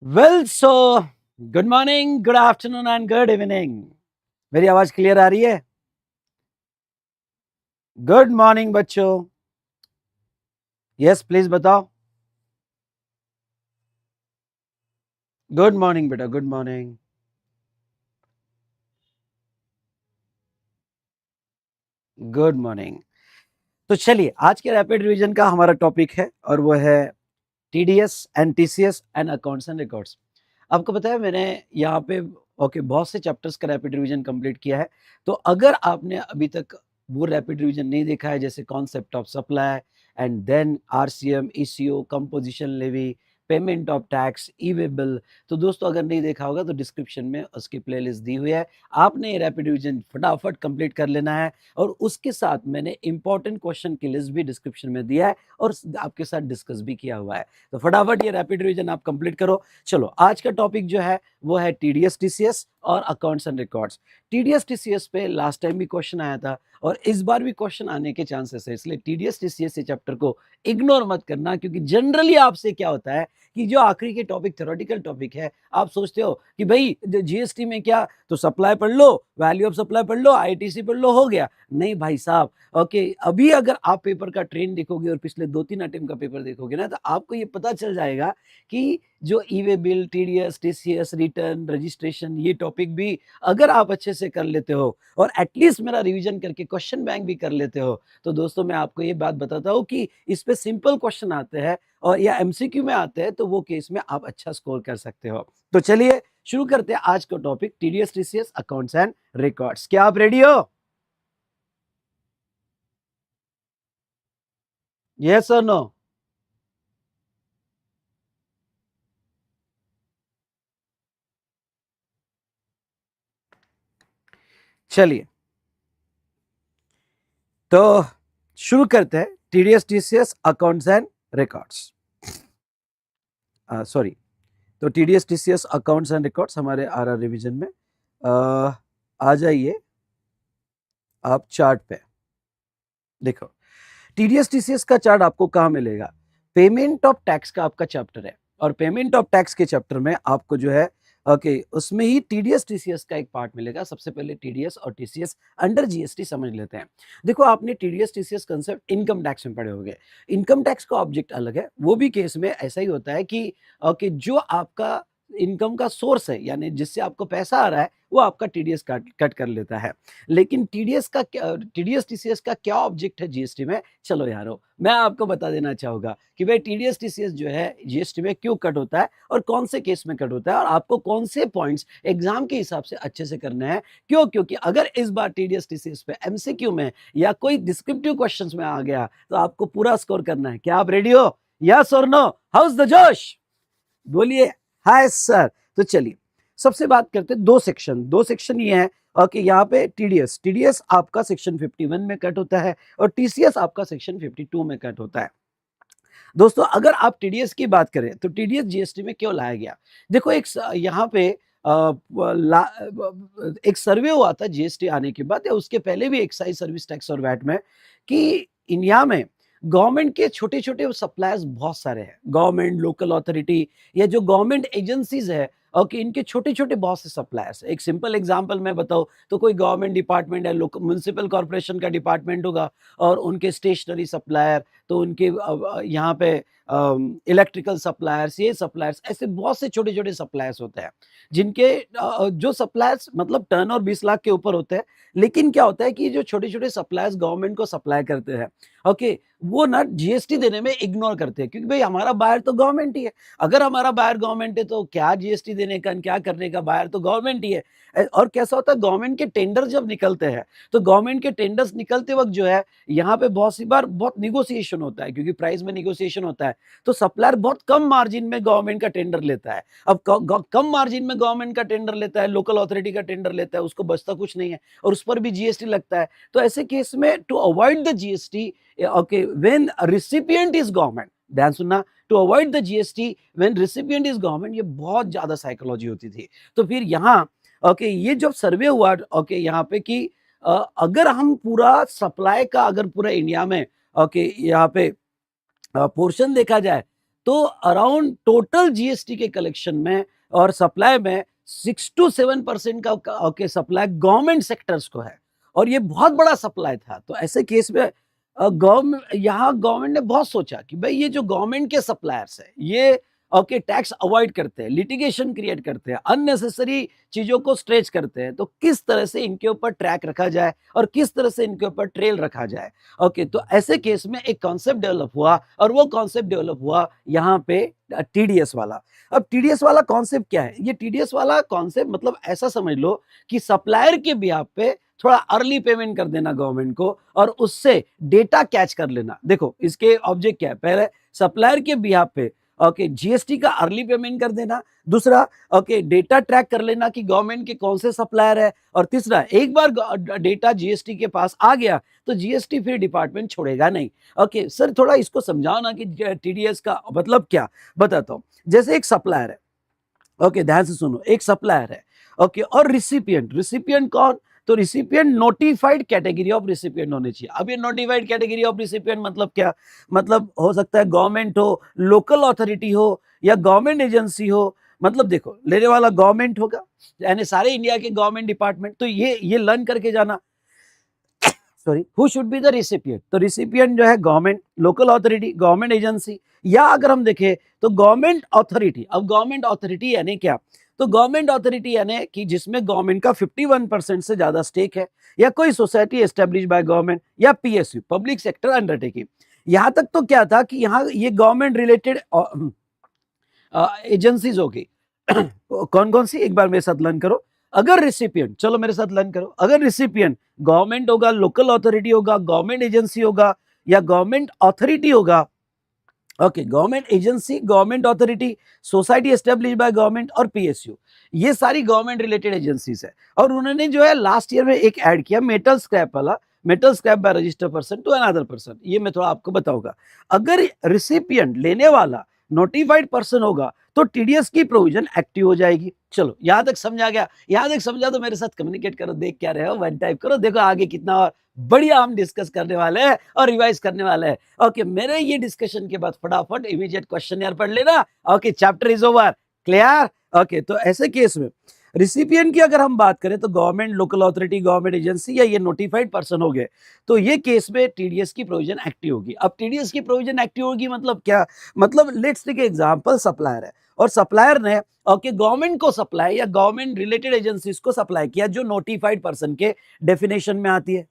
Well so good morning, good afternoon and good evening. मेरी आवाज clear आ रही है? गुड मॉर्निंग बच्चों। यस प्लीज बताओ। गुड मॉर्निंग बेटा, गुड मॉर्निंग। Good morning. तो चलिए, आज के रैपिड रिवीजन का हमारा टॉपिक है और वो है TDS and TCS and accounts and records. आपको पता है मैंने यहाँ पे बहुत से चैप्टर्स का रैपिड रिवीजन कंप्लीट किया है। तो अगर आपने अभी तक वो रैपिड रिवीजन नहीं देखा है, जैसे concept of supply and then RCM, ECO, composition levy, payment of tax, e way bill, तो दोस्तों अगर नहीं देखा होगा तो डिस्क्रिप्शन में उसकी प्लेलिस्ट दी हुई है। आपने ये रैपिड रिवीजन फटाफट कंप्लीट कर लेना है। और उसके साथ मैंने इंपॉर्टेंट क्वेश्चन की लिस्ट भी डिस्क्रिप्शन में दिया है और आपके साथ डिस्कस भी किया हुआ है। तो फटाफट ये रैपिड रिवीजन आप कंप्लीट करो। चलो, आज का टॉपिक जो है वो है टीडीएस टीसीएस और accounts and records. TDS TCS पे लास्ट टाइम भी क्वेश्चन आया था और इस बार भी क्वेश्चन आने के चांसेस है, इसलिए टीडीएस टीसीएस के चैप्टर को इग्नोर मत करना, क्योंकि जनरली आपसे क्या होता है कि जो आखिरी के टॉपिक थ्योरेटिकल टॉपिक है, आप सोचते हो कि भाई जीएसटी में क्या, तो सप्लाई पढ़ लो, वैल्यू ऑफ सप्लाई पढ़ लो, आईटीसी पढ़ लो, हो गया। नहीं भाई साहब, ओके, अभी अगर आप पेपर का ट्रेंड देखोगे और पिछले 2-3 अटेम्प्ट का पेपर देखोगे ना, तो आपको ये पता चल जाएगा कि जो e way bill, TDS, TCS, return, registration, ये टॉपिक भी अगर आप अच्छे से कर लेते हो और एटलीस्ट मेरा रिवीजन करके क्वेश्चन बैंक भी कर लेते हो, तो दोस्तों मैं आपको ये बात बताता हूँ कि इस पे सिंपल क्वेश्चन आते हैं और या एमसीक्यू में आते हैं, तो वो केस में आप अच्छा स्कोर कर सकते हो। तो चलिए शुरू करते हैं आज का topic, TDS TCS accounts and records. क्या आप रेडी हो? यस और नो? चलिए, तो शुरू करते हैं TDS TCS accounts and records. Sorry, तो TDS TCS accounts and records हमारे आरआर रिवीजन में आ जाइए आप चार्ट पे। देखो, टीडीएस टीसीएस का चार्ट आपको कहाँ मिलेगा? पेमेंट ऑफ टैक्स का आपका चैप्टर है और पेमेंट ऑफ टैक्स के चैप्टर में आपको जो है, ओके, उसमें ही टीडीएस टीसीएस का एक पार्ट मिलेगा। सबसे पहले टीडीएस और टीसीएस अंडर जीएसटी समझ लेते हैं। देखो, आपने TDS TCS concept income tax में पढ़े होंगे। इनकम टैक्स का ऑब्जेक्ट अलग है, वो भी केस में ऐसा ही होता है कि ओके, जो आपका इनकम का सोर्स है, यानी जिससे आपको पैसा आ रहा है, वो आपका टीडीएस कट कट कर लेता है। लेकिन टीडीएस टीसीएस का क्या ऑब्जेक्ट है जीएसटी में? चलो यारो, मैं आपको बता देना चाहूंगा कि भाई टीडीएस टीसीएस जो है जीएसटी में क्यों कट होता है और कौन से केस में कट होता है और आपको कौन से पॉइंट्स एग्जाम के हिसाब से अच्छे से करने हैं। क्यों? क्योंकि अगर इस बार टीडीएस टीसीएस पे एमसीक्यू में या कोई डिस्क्रिप्टिव क्वेश्चंस में आ गया, तो आपको पूरा स्कोर करना है। क्या आप रेडी हो? यस और नो? हाउस द जोश? बोलिए हाय सर। तो चलिए, सबसे बात करते हैं दो सेक्शन ये है। ओके, यहाँ पे टीडीएस टीडीएस आपका सेक्शन 51 में कट होता है और टीसीएस आपका सेक्शन 52 में कट होता है। दोस्तों, अगर आप टीडीएस की बात करें तो टीडीएस जीएसटी में क्यों लाया गया? देखो, यहाँ पे एक सर्वे हुआ था जीएसटी आने के बाद या उसके पहले भी, एक्साइज सर्विस टैक्स और वैट में, कि इंडिया में गवर्नमेंट के छोटे छोटे सप्लायर्स बहुत सारे हैं। गवर्नमेंट, लोकल अथॉरिटी या जो गवर्नमेंट एजेंसीज है, ओके, इनके छोटे छोटे बहुत से सप्लायर्स। एक सिंपल एग्जांपल मैं बताऊं तो कोई गवर्नमेंट डिपार्टमेंट है, म्यूनसिपल कॉर्पोरेशन का डिपार्टमेंट होगा और उनके स्टेशनरी सप्लायर, तो उनके यहाँ पे इलेक्ट्रिकल सप्लायर्स, ये सप्लायर्स, ऐसे बहुत से छोटे छोटे सप्लायर्स होते हैं जिनके जो सप्लायर्स मतलब टर्न और 20 लाख के ऊपर होते हैं। लेकिन क्या होता है कि जो छोटे छोटे सप्लायर्स गवर्नमेंट को सप्लाई करते हैं, ओके, वो ना जीएसटी देने में इग्नोर करते हैं, क्योंकि भाई हमारा बायर तो गवर्नमेंट ही है। अगर हमारा बायर गवर्नमेंट है तो क्या जीएसटी देने का, क्या करने का, बायर तो गवर्नमेंट ही है। और कैसा होता है, गवर्नमेंट के टेंडर जब निकलते हैं, तो गवर्नमेंट के टेंडर्स निकलते वक्त जो है, यहाँ पे बहुत सी बार बहुत निगोसिएशन होता है, क्योंकि प्राइस में निगोसिएशन होता है। तो सप्लायर बहुत कम मार्जिन में गवर्नमेंट का टेंडर लेता है। अब कम मार्जिन में गवर्नमेंट का टेंडर लेता है, लोकल अथॉरिटी का टेंडर लेता है, उसको बचता कुछ नहीं है और उस पर भी जीएसटी लगता है। तो ऐसे केस में to avoid the GST, okay, when recipient is government, ध्यान सुनना, to avoid the GST when recipient is government, ये बहुत ज्यादा साइकोलॉजी होती थी। तो फिर यहाँ, ओके, ये जब सर्वे हुआ, ओके, यहाँ पे कि अगर हम पूरा सप्लाई का, अगर पूरा इंडिया में, ओके, यहाँ पे पोर्शन देखा जाए, तो अराउंड टोटल जीएसटी के कलेक्शन में और सप्लाई में 6 to 7% का ओके सप्लाई गवर्नमेंट सेक्टर्स को है, और ये बहुत बड़ा सप्लाई था। तो ऐसे केस में गवर्नमेंट, यहाँ गवर्नमेंट ने बहुत सोचा कि भाई ये जो गवर्नमेंट के सप्लायर्स है ये ओके टैक्स अवॉइड करते हैं, लिटिगेशन क्रिएट करते हैं, अननेसेसरी चीजों को स्ट्रेच करते हैं, तो किस तरह से इनके ऊपर ट्रैक रखा जाए और किस तरह से इनके ऊपर ट्रेल रखा जाए। ओके, तो ऐसे केस में एक कॉन्सेप्ट डेवलप हुआ, और वो कॉन्सेप्ट डेवलप हुआ यहाँ पे टीडीएस वाला। अब टीडीएस वाला कॉन्सेप्ट क्या है? ये टीडीएस वाला कॉन्सेप्ट मतलब ऐसा समझ लो कि सप्लायर के बिहाफ पे थोड़ा अर्ली पेमेंट कर देना गवर्नमेंट को, और उससे डेटा कैच कर लेना। देखो इसके ऑब्जेक्ट क्या है? पहले सप्लायर के बिहाफ पे ओके जीएसटी का अर्ली पेमेंट कर देना, दूसरा ओके डेटा ट्रैक कर लेना कि गवर्नमेंट के कौन से सप्लायर है, और तीसरा एक बार डेटा जीएसटी के पास आ गया तो जीएसटी फिर डिपार्टमेंट छोड़ेगा नहीं। ओके सर, थोड़ा इसको समझाओ ना कि टीडीएस का मतलब क्या। बताता हूँ। जैसे एक सप्लायर है, ओके ध्यान से सुनो, एक सप्लायर है, ओके, और रिसिपिएंट, रिसिपिएंट कौन? तो recipient notified category of recipient होने चाहिए। अब ये नोटिफाइड कैटेगरी ऑफ रिसिपिएंट मतलब क्या? मतलब हो सकता है गवर्नमेंट हो, लोकल अथॉरिटी हो, या गवर्नमेंट एजेंसी हो। मतलब देखो, लेने वाला गवर्नमेंट होगा, यानी सारे इंडिया के गवर्नमेंट डिपार्टमेंट। तो ये लर्न करके जाना। Sorry, who should be the recipient? तो रिसिपिएंट जो है government, local authority, government agency, या अगर हम देखें तो गवर्नमेंट अथॉरिटी। अब गवर्नमेंट अथॉरिटी यानी क्या? तो गवर्नमेंट अथॉरिटी यानी कि जिसमें गवर्नमेंट का 51% से ज्यादा स्टेक है, या कोई सोसाइटी एस्टेब्लिश बाय गवर्नमेंट, या पीएसयू, पब्लिक सेक्टर अंडरटेकिंग। यहां तक तो क्या था कि यहाँ ये गवर्नमेंट रिलेटेड एजेंसीज होगी। कौन कौन सी? एक बार मेरे साथ लर्न करो। अगर रिसिपिएंट, चलो मेरे साथ लर्न करो, अगर रिसिपिएंट गवर्नमेंट होगा, लोकल अथॉरिटी होगा, गवर्नमेंट एजेंसी होगा, या गवर्नमेंट अथॉरिटी होगा, okay, government agency, government authority, society establish by government, और पीएसयू, ये सारी गवर्नमेंट रिलेटेड एजेंसीज है। और उन्होंने जो है लास्ट ईयर में एक ऐड किया मेटल स्क्रैप वाला, metal scrap by register person to another person. ये मैं थोड़ा आपको बताऊंगा। अगर रिसिपिएंट, लेने वाला, नोटिफाइड पर्सन होगा तो टीडीएस की प्रोविजन एक्टिव हो जाएगी। चलो यहां तक समझा गया? यहां तक समझा तो मेरे साथ कम्युनिकेट करो, देख क्या रहे हो, वन टाइप करो, देखो आगे कितना और बढ़िया हम डिस्कस करने वाले हैं और रिवाइज करने वाले हैं। ओके, मेरे ये डिस्कशन के बाद फटाफट इमीडिएट क्वेश्चन यार पढ़ लेना। Okay, chapter is over, clear? Okay, तो ऐसे केस में रिसिपिएंट की अगर हम बात करें तो government, local authority, government agency, या ये नोटिफाइड पर्सन हो गए, तो ये केस में टीडीएस की प्रोविजन एक्टिव होगी। अब टीडीएस की प्रोविजन एक्टिव होगी मतलब क्या? मतलब लेट्स टेक एग्जांपल, सप्लायर है, और सप्लायर ने ओके गवर्नमेंट को सप्लाई या गवर्नमेंट रिलेटेड एजेंसीज को सप्लाई किया, जो नोटिफाइड पर्सन के डेफिनेशन में आती है।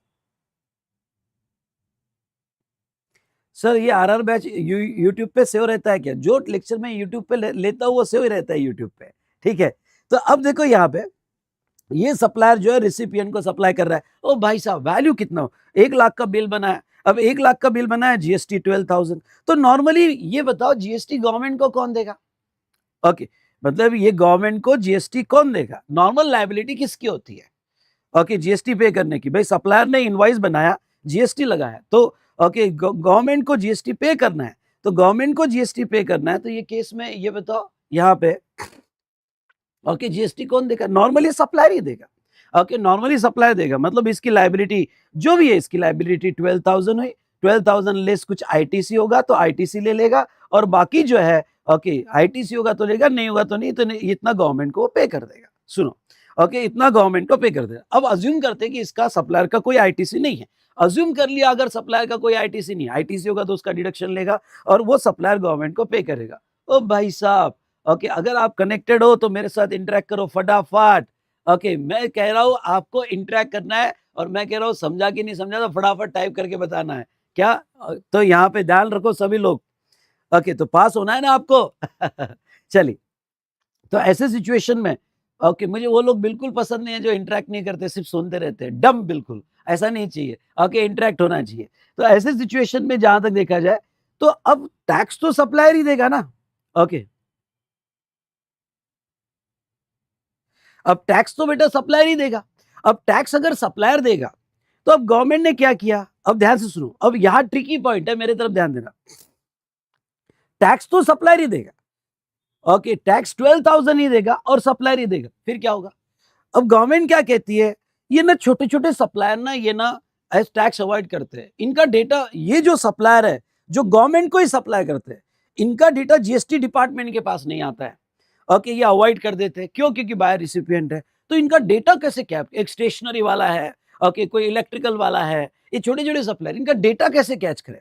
सर ये आरआर बैच यूट्यूब पे सेव रहता है क्या? जो लेक्चर में यूट्यूब पे लेता हूँ वो सेव ही रहता है यूट्यूब पे, ठीक है। तो अब देखो यहाँ पे ये सप्लायर जो है रिसिपिएंट को सप्लाई कर रहा है। ओ भाई साहब, वैल्यू कितना हो? 1 लाख का बिल बना है। अब 1 लाख का बिल बना है, जीएसटी 12,000। तो नॉर्मली ये बताओ, जीएसटी गवर्नमेंट को कौन देगा? ओके, मतलब ये गवर्नमेंट को जीएसटी कौन देगा? नॉर्मल लायबिलिटी किसकी होती है? ओके, जीएसटी पे करने की। भाई सप्लायर ने इनवॉइस बनाया, जीएसटी लगाया, तो ओके गवर्नमेंट को जीएसटी पे करना है। तो गवर्नमेंट को जीएसटी पे करना है, तो ये केस में ये बताओ यहाँ पे ओके जीएसटी कौन देगा? नॉर्मली सप्लायर ही देगा। ओके, नॉर्मली सप्लायर देगा। मतलब इसकी लायबिलिटी जो भी है, इसकी लायबिलिटी 12,000 हुई, 12,000 लेस कुछ आईटीसी होगा तो आईटीसी ले लेगा, और बाकी जो है ओके आईटीसी होगा तो लेगा, नहीं होगा तो नहीं, तो नहीं, इतना गवर्नमेंट को पे कर देगा। सुनो, ओके, इतना गवर्नमेंट को पे कर देगा। अब अज्यूम करते हैं कि इसका सप्लायर का कोई आईटीसी नहीं है। अज्यूम कर लिया अगर सप्लायर का कोई आईटीसी नहीं, आईटीसी होगा तो उसका डिडक्शन लेगा, और वो सप्लायर गवर्नमेंट को पे करेगा। ओ भाई साहब, ओके, अगर आप कनेक्टेड हो तो मेरे साथ इंटरेक्ट करो फटाफट। ओके, मैं कह रहा हूं आपको इंटरेक्ट करना है, और मैं कह रहा हूं समझा कि नहीं समझा तो फटाफट टाइप करके बताना है क्या। तो यहाँ पे ध्यान रखो सभी लोग। ओके, तो पास होना है ना आपको। चलिए, तो ऐसे सिचुएशन में ओके मुझे वो लोग बिल्कुल पसंद नहीं है जो इंटरेक्ट नहीं करते, सिर्फ सुनते रहते हैं, डम बिल्कुल ऐसा नहीं चाहिए। ओके, इंटरेक्ट होना चाहिए। तो ऐसे सिचुएशन में जहां तक देखा जाए तो अब टैक्स तो सप्लायर ही देगा ना। ओके, अब टैक्स तो बेटा सप्लायर ही देगा। अब टैक्स अगर सप्लायर देगा तो अब गवर्नमेंट ने क्या किया? अब ध्यान से सुनो, अब यहां ट्रिकी पॉइंट है, मेरे तरफ ध्यान देना। टैक्स तो सप्लायर ही देगा। ओके, टैक्स 12,000 ही देगा और सप्लायर ही देगा, फिर क्या होगा? अब गवर्नमेंट क्या कहती है, ये ना छोटे छोटे सप्लायर ना, ये ना टैक्स अवॉइड करते हैं, इनका डेटा, ये जो सप्लायर है जो गवर्नमेंट को ही सप्लाई करते हैं, इनका डेटा जीएसटी डिपार्टमेंट के पास नहीं आता है। ओके, ये अवॉइड कर देते हैं, क्यों? क्योंकि बायर रिसिपिएंट है। तो इनका डेटा कैसे कैप, एक स्टेशनरी वाला है, ओके, कोई इलेक्ट्रिकल वाला है, ये छोटे छोटे सप्लायर, इनका डेटा कैसे कैच करे?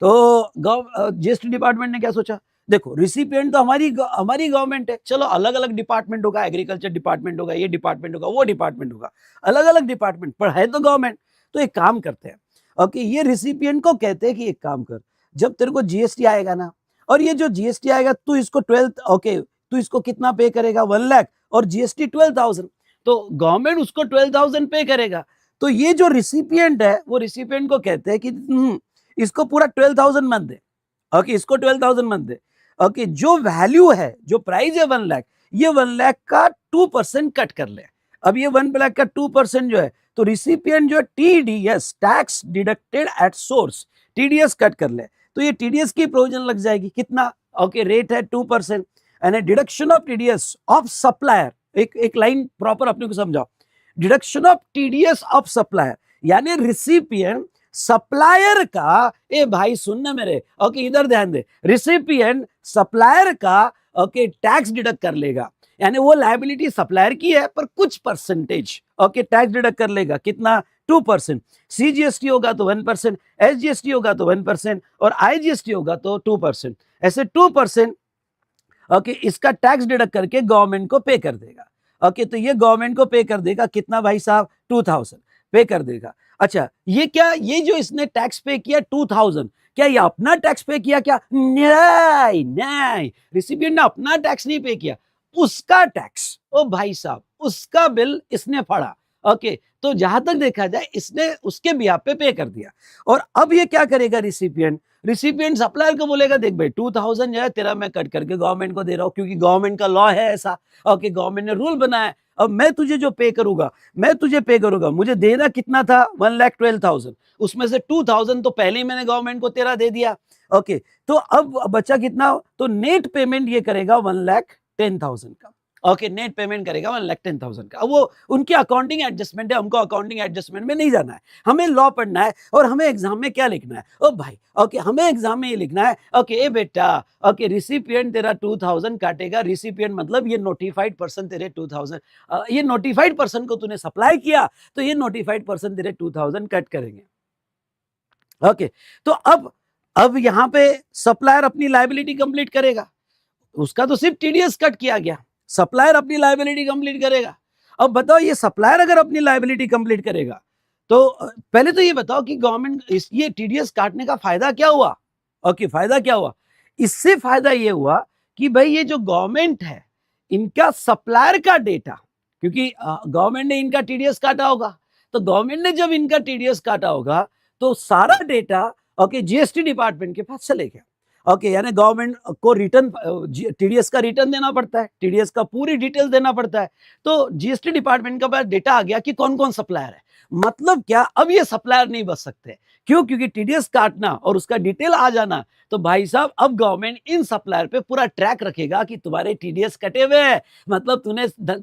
तो जीएसटी डिपार्टमेंट ने क्या सोचा, देखो रिसिपिएंट तो हमारी गवर्नमेंट है, चलो अलग अलग डिपार्टमेंट होगा, एग्रीकल्चर डिपार्टमेंट होगा, ये डिपार्टमेंट होगा, वो डिपार्टमेंट होगा, अलग अलग डिपार्टमेंट, पर है तो गवर्नमेंट। तो एक काम करते हैं, ओके, ये रिसिपिएंट को कहते हैं कि एक काम कर, जब तेरे को जीएसटी आएगा ना, और ये जो जीएसटी आएगा, तू इसको 12, ओके, तू इसको कितना पे करेगा, 1 लाख, और जीएसटी 12,000, तो गवर्नमेंट उसको 12,000 पे करेगा। तो ये जो रिसिपिएंट है, वो रिसिपिएंट को कहते हैं कि इसको पूरा 12,000 मत दे, ओके, इसको 12,000 मत दे, ओके, जो वैल्यू है, जो प्राइस है 1 लाख, ये 1 लाख का 2% कट कर ले। अब ये 1 लाख का 2% जो है, तो रिसिपिएंट जो है TDS, tax deducted at source, TDS cut कर ले, तो ये टीडीएस की प्रोविजन लग जाएगी, कितना, ओके, रेट है 2%, and deduction of TDS of supplier, एक लाइन प्रॉपर अपने को समझाओ, deduction of TDS of supplier, यानी रिसिपिएंट सप्लायर का, ए भाई सुनना मेरे, ओके, इधर ध्यान दे, रिसिपिएंट सप्लायर का, ओके, टैक्स डिडक्ट कर लेगा, यानी वो लायबिलिटी सप्लायर की है, पर कुछ परसेंटेज, ओके, टैक्स डिडक्ट कर लेगा, कितना, 2%, सीजीएसटी होगा तो 1%, एसजीएसटी होगा तो 1%, और आईजीएसटी होगा तो 2%, ऐसे 2%, ओके, इसका टैक्स डिडक्ट करके गवर्नमेंट को पे कर देगा। ओके, तो ये गवर्नमेंट को पे कर देगा, कितना भाई साहब, 2,000 पे कर देगा। अच्छा, ये क्या, ये जो इसने टैक्स पे किया 2,000, क्या ये अपना टैक्स पे किया क्या? नहीं नहीं, रिसिपिएंट ने अपना टैक्स नहीं पे किया, उसका टैक्स, ओ भाई साहब, उसका बिल इसने फाड़ा। ओके, तो जहां तक देखा जाए, इसने उसके बिहाफ पे कर दिया। और अब ये क्या करेगा रिसिपिएंट सप्लायर को बोलेगा, देख भाई 2,000 जो है तेरा मैं कट करके गवर्नमेंट को दे रहा हूँ, क्योंकि गवर्नमेंट का लॉ है ऐसा, ओके, गवर्नमेंट ने रूल बनाया है। अब मैं तुझे जो पे करूंगा, मुझे देना कितना था, 1,12,000, उसमें से 2,000 तो पहले ही मैंने गवर्नमेंट को तेरा दे दिया। ओके, तो अब बचा कितना, तो नेट पेमेंट ये करेगा 1,10,000 का। ओके, नेट पेमेंट करेगा 1,10,000 का। वो उनकी अकाउंटिंग एडजस्टमेंट है, हमको अकाउंटिंग एडजस्टमेंट में नहीं जाना है, हमें लॉ पढ़ना है, और हमें एग्जाम में क्या लिखना है, ओ भाई, ओके, हमें एग्जाम में ये लिखना है, ओके, ए बेटा, ओके, रिसिपिएंट तेरा 2,000 काटेगा, रिसिपिएंट मतलब ये नोटिफाइड पर्सन तेरे 2,000, ये नोटिफाइड पर्सन को तूने सप्लाई किया, तो ये नोटिफाइड पर्सन तेरे 2,000 कट करेंगे। ओके, तो अब यहां पे सप्लायर अपनी लायबिलिटी कंप्लीट करेगा, उसका तो सिर्फ टीडीएस कट किया गया, सप्लायर अपनी लायबिलिटी कंप्लीट करेगा। अब बताओ, ये सप्लायर अगर अपनी लायबिलिटी कंप्लीट करेगा, तो पहले तो ये बताओ कि गवर्नमेंट ये टीडीएस काटने का फायदा क्या हुआ? ओके, फायदा क्या हुआ? इससे फायदा ये हुआ कि भाई ये जो गवर्नमेंट है, इनका सप्लायर का डेटा, क्योंकि गवर्नमेंट ने इनका टीडीएस काटा होगा, तो गवर्नमेंट ने जब इनका टीडीएस काटा होगा, तो सारा डेटा, ओके, जीएसटी डिपार्टमेंट के पास चले गया। ओके, यानी गवर्नमेंट को रिटर्न, टीडीएस का रिटर्न देना पड़ता है, टीडीएस का पूरी डिटेल देना पड़ता है, तो जीएसटी डिपार्टमेंट के पास डेटा आ गया कि कौन कौन सप्लायर है। मतलब क्या, अब ये सप्लायर नहीं बच सकते, क्यों? क्योंकि टीडीएस काटना और उसका डिटेल आ जाना, तो भाई साहब अब गवर्नमेंट इन सप्लायर पे पूरा ट्रैक रखेगा कि तुम्हारे टीडीएस कटे हुए हैं, मतलब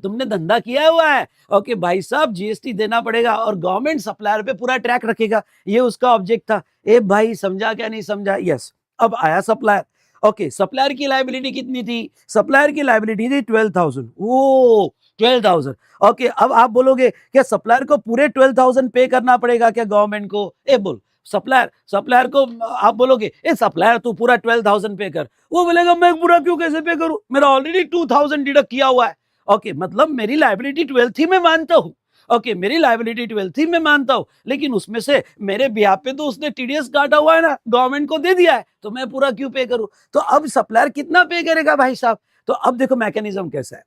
तुमने धंधा किया हुआ है। ओके भाई साहब, जीएसटी देना पड़ेगा, और गवर्नमेंट सप्लायर पे पूरा ट्रैक रखेगा, ये उसका ऑब्जेक्ट था। ए भाई, समझा क्या नहीं समझा? यस। अब आया सप्लायर। ओके, सप्लायर की लायबिलिटी कितनी थी? सप्लायर की लायबिलिटी थी 12,000। ओ 12,000। ओके, अब आप बोलोगे क्या सप्लायर को पूरे 12,000 पे करना पड़ेगा क्या गवर्नमेंट को? ए बोल, सप्लायर को आप बोलोगे, ए सप्लायर तू पूरा 12,000 पे कर, वो बोलेगा मैं पूरा क्यों कैसे पे करूं, मेरा ऑलरेडी 2,000 डिडक्ट किया हुआ है। ओके, मतलब मेरी लायबिलिटी 12 थी, मैं मानता हूं। ओके, मेरी लायबिलिटी 12 थी, मैं मानता हूं, लेकिन उसमें से मेरे बिहाफ पे तो उसने टीडीएस काटा हुआ है ना, गवर्नमेंट को दे दिया है, तो मैं पूरा क्यों पे करूं? तो अब सप्लायर कितना पे करेगा भाई साहब? तो अब देखो मैकेनिज्म कैसा है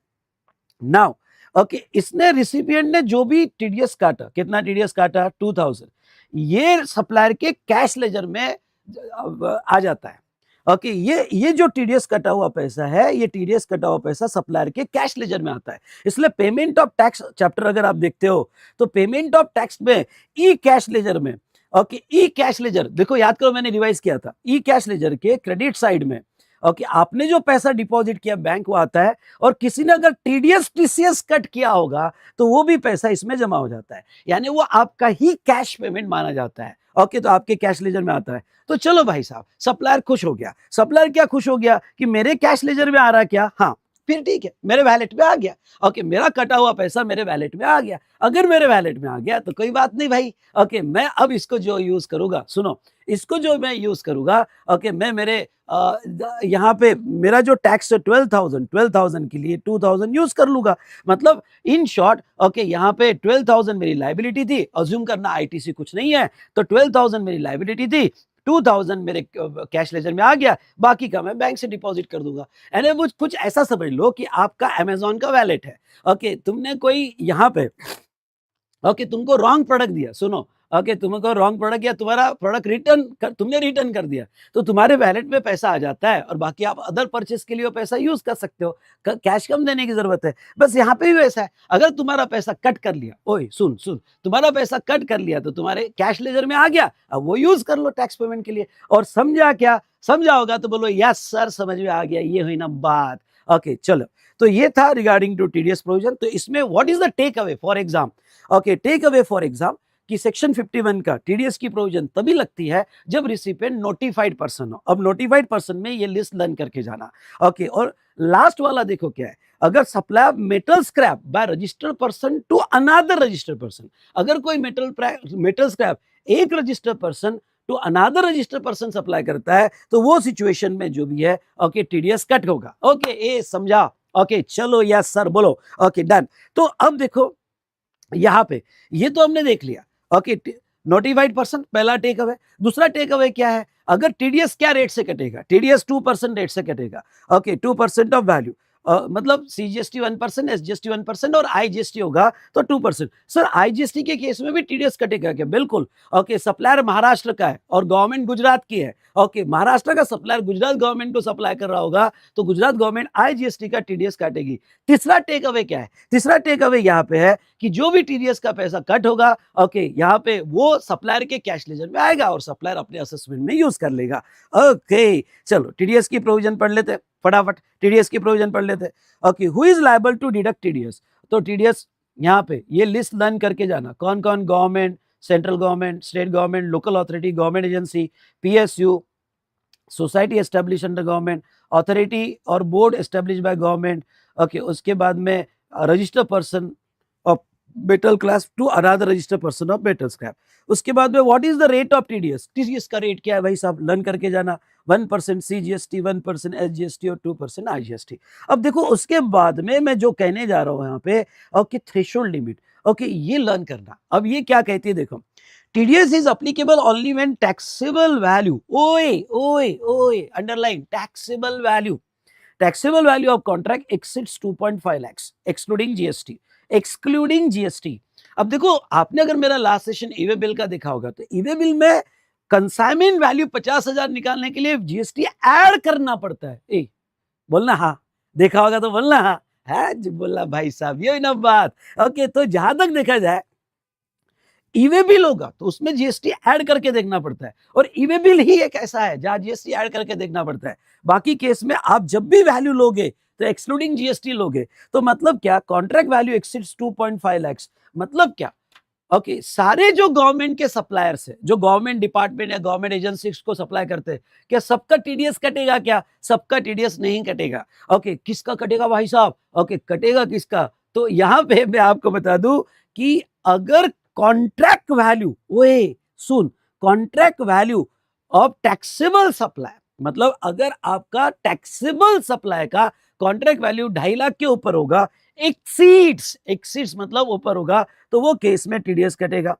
नाउ। ओके, इसने रिसिपिएंट ने जो भी टीडीएस काटा, कितना टीडीएस काटा? 2,000, ये सप्लायर के कैश लेजर में आ जाता है। ओके, ये जो टीडीएस कटा हुआ पैसा है, ये टीडीएस कटा हुआ पैसा सप्लायर के कैश लेजर में आता है। इसलिए पेमेंट ऑफ टैक्स चैप्टर अगर आप देखते हो, तो पेमेंट ऑफ टैक्स में ई कैश लेजर में, ओके, ई कैश लेजर देखो, याद करो मैंने रिवाइज किया था, ई कैश लेजर के क्रेडिट साइड में, ओके, आपने जो पैसा डिपॉजिट किया बैंक को आता है, और किसी ने अगर टीडीएस टीसीएस कट किया होगा, तो वो भी पैसा इसमें जमा हो जाता है, यानी वो आपका ही कैश पेमेंट माना जाता है। ओके, तो आपके कैश लेजर में आता है। तो चलो भाई साहब, सप्लायर खुश हो गया। सप्लायर क्या खुश हो गया कि मेरे कैश लेजर में आ रहा है क्या? हाँ, फिर ठीक है, मेरे वैलेट में आ गया। ओके, मेरा कटा हुआ पैसा मेरे वैलेट में आ गया। अगर मेरे वैलेट में आ गया तो कोई बात नहीं भाई। ओके, मैं अब इसको जो यूज करूंगा, सुनो, इसको जो मैं यूज करूंगा, ओके, मैं मेरे यहाँ पे मेरा जो टैक्स है 12,000 के लिए 2,000 यूज कर लूंगा। मतलब इन शॉर्ट, ओके, यहाँ पे 12,000 मेरी लाइबिलिटी थी, अज्यूम करना आईटीसी कुछ नहीं है, तो 12,000 मेरी लाइबिलिटी थी, 2,000 मेरे कैश लेजर में आ गया, बाकी का मैं बैंक से डिपॉजिट कर दूंगा। यानी वो कुछ ऐसा समझ लो कि आपका अमेजोन का वैलेट है। ओके, तुमने कोई यहाँ पे, ओके, तुमको रॉन्ग प्रोडक्ट दिया, सुनो, ओके, तुमको रॉन्ग प्रोडक्ट या तुम्हारा प्रोडक्ट तुमने रिटर्न कर दिया, तो तुम्हारे वैलेट में पैसा आ जाता है और बाकी आप अदर परचेस के लिए वो पैसा यूज कर सकते हो। कैश कम देने की जरूरत है। बस यहाँ पे भी वैसा है, अगर तुम्हारा पैसा कट कर लिया, ओए सुन सुन, तुम्हारा पैसा कट कर लिया तो तुम्हारे कैश लेजर में आ गया, अब वो यूज कर लो टैक्स पेमेंट के लिए। और समझा क्या? समझा होगा तो बोलो यस सर, समझ में आ गया, ये हुई ना बात। ओके, चलो, तो ये था रिगार्डिंग टू टीडीएस प्रोविजन। तो इसमें what is the take away for exam? Okay, take away for exam कि सेक्शन 51 का टीडीएस की प्रोविजन तभी लगती है जब रिसिपेंट नोटिफाइड पर्सन हो। अब नोटिफाइड पर्सन में ये लिस्ट लर्न करके जाना। ओके, और लास्ट वाला देखो क्या है, अगर supply metal scrap by registered person to another registered person, अगर कोई मेटल स्क्रैप एक registered person to another registered person supply करता है, तो वो सिचुएशन में जो भी है, ओके, टीडीएस कट होगा। ओके, ए समझा? ओके, चलो यस सर बोलो। Okay, done. तो अब देखो यहाँ पे, ये तो हमने देख लिया। ओके, नोटिफाइड पर्सन पहला टेक अवे। दूसरा टेक अवे क्या है? अगर टीडीएस क्या रेट से कटेगा? टीडीएस 2% रेट से कटेगा। ओके, 2% ऑफ वैल्यू, मतलब सीजीएसटी 1%, एसजीएसटी 1% और आईजीएसटी होगा तो 2%। सर, आईजीएसटी के केस में भी टीडीएस कटेगा क्या? बिल्कुल। ओके, सप्लायर महाराष्ट्र का है और गवर्नमेंट गुजरात की है। ओके, महाराष्ट्र का सप्लायर गुजरात गवर्नमेंट को सप्लाई कर रहा होगा तो गुजरात गवर्नमेंट आईजीएसटी का टीडीएस काटेगी। तीसरा टेक अवे क्या है? तीसरा टेक अवे यहाँ पे है कि जो भी टीडीएस का पैसा कट होगा, ओके, यहाँ पे वो सप्लायर के कैश लेजर में आएगा और सप्लायर अपने असेसमेंट में यूज कर लेगा। ओके, चलो टीडीएस की प्रोविजन पढ़ लेते हैं फटाफट। टीडीएस की प्रोविजन पढ़ लेते हैं। Okay, who is liable to deduct TDS? तो टीडीएस यहाँ पे ये लिस्ट लर्न करके जाना, कौन कौन, government, central government, state government, local authority, government agency, PSU, society establish under government, authority और board establish by government. Okay, उसके बाद में registered person of metal class to another registered person of metal scrap. उसके बाद में what is the rate of TDS? TDS का rate क्या है भाई साहब? लर्न करके जाना। 1% सीजीएसटी, 1% एसजीएसटी और 2% आईजीएसटी। अब देखो, उसके बाद में मैं जो कहने जा रहा हूं यहाँ पे, ओके, थ्रेशोल्ड लिमिट, ओके, ये लर्न करना। अब ये क्या कहती है देखो, TDS is applicable only when taxable value, underline taxable value, taxable value of contract exceeds 2.5 lakhs, excluding GST, excluding GST। अब देखो, आपने अगर मेरा लास्ट सेशन ईवे बिल का देखा होगा तो ईवे बिल में कंसाइनमेंट वैल्यू 50,000 निकालने के लिए जीएसटी ऐड करना पड़ता है। ए, बोलना हाँ, देखा होगा तो बोलना हाँ, है जी, बोलना भाई साहब, ये ना बात। ओके, तो जहां तक देखा जाए, ईवे बिल होगा तो उसमें जीएसटी ऐड करके देखना पड़ता है, और ईवे बिल ही एक ऐसा है जहां जीएसटी ऐड करके देखना पड़ता है। बाकी केस में आप जब भी वैल्यू लोगे तो एक्सक्लूडिंग जीएसटी लोगे। तो मतलब क्या? कॉन्ट्रैक्ट वैल्यू एक्सीड्स 2.5 लाख, मतलब क्या? ओके, सारे जो गवर्नमेंट के सप्लायर्स है, जो गवर्नमेंट डिपार्टमेंट या गवर्नमेंट एजेंसीज को सप्लाई करते हैं, क्या सबका टीडीएस कटेगा? क्या सबका टीडीएस नहीं कटेगा। ओके, किसका कटेगा भाई साहब? ओके, कटेगा किसका? तो यहां पे मैं आपको बता दूं कि अगर कॉन्ट्रैक्ट वैल्यू, ओए सुन, contract value of taxable supply, मतलब अगर आपका टैक्सेबल सप्लाई का कॉन्ट्रैक्ट वैल्यू 2.5 लाख के ऊपर होगा, एक्सीड्स मतलब ऊपर होगा, तो वो केस में टीडीएस कटेगा,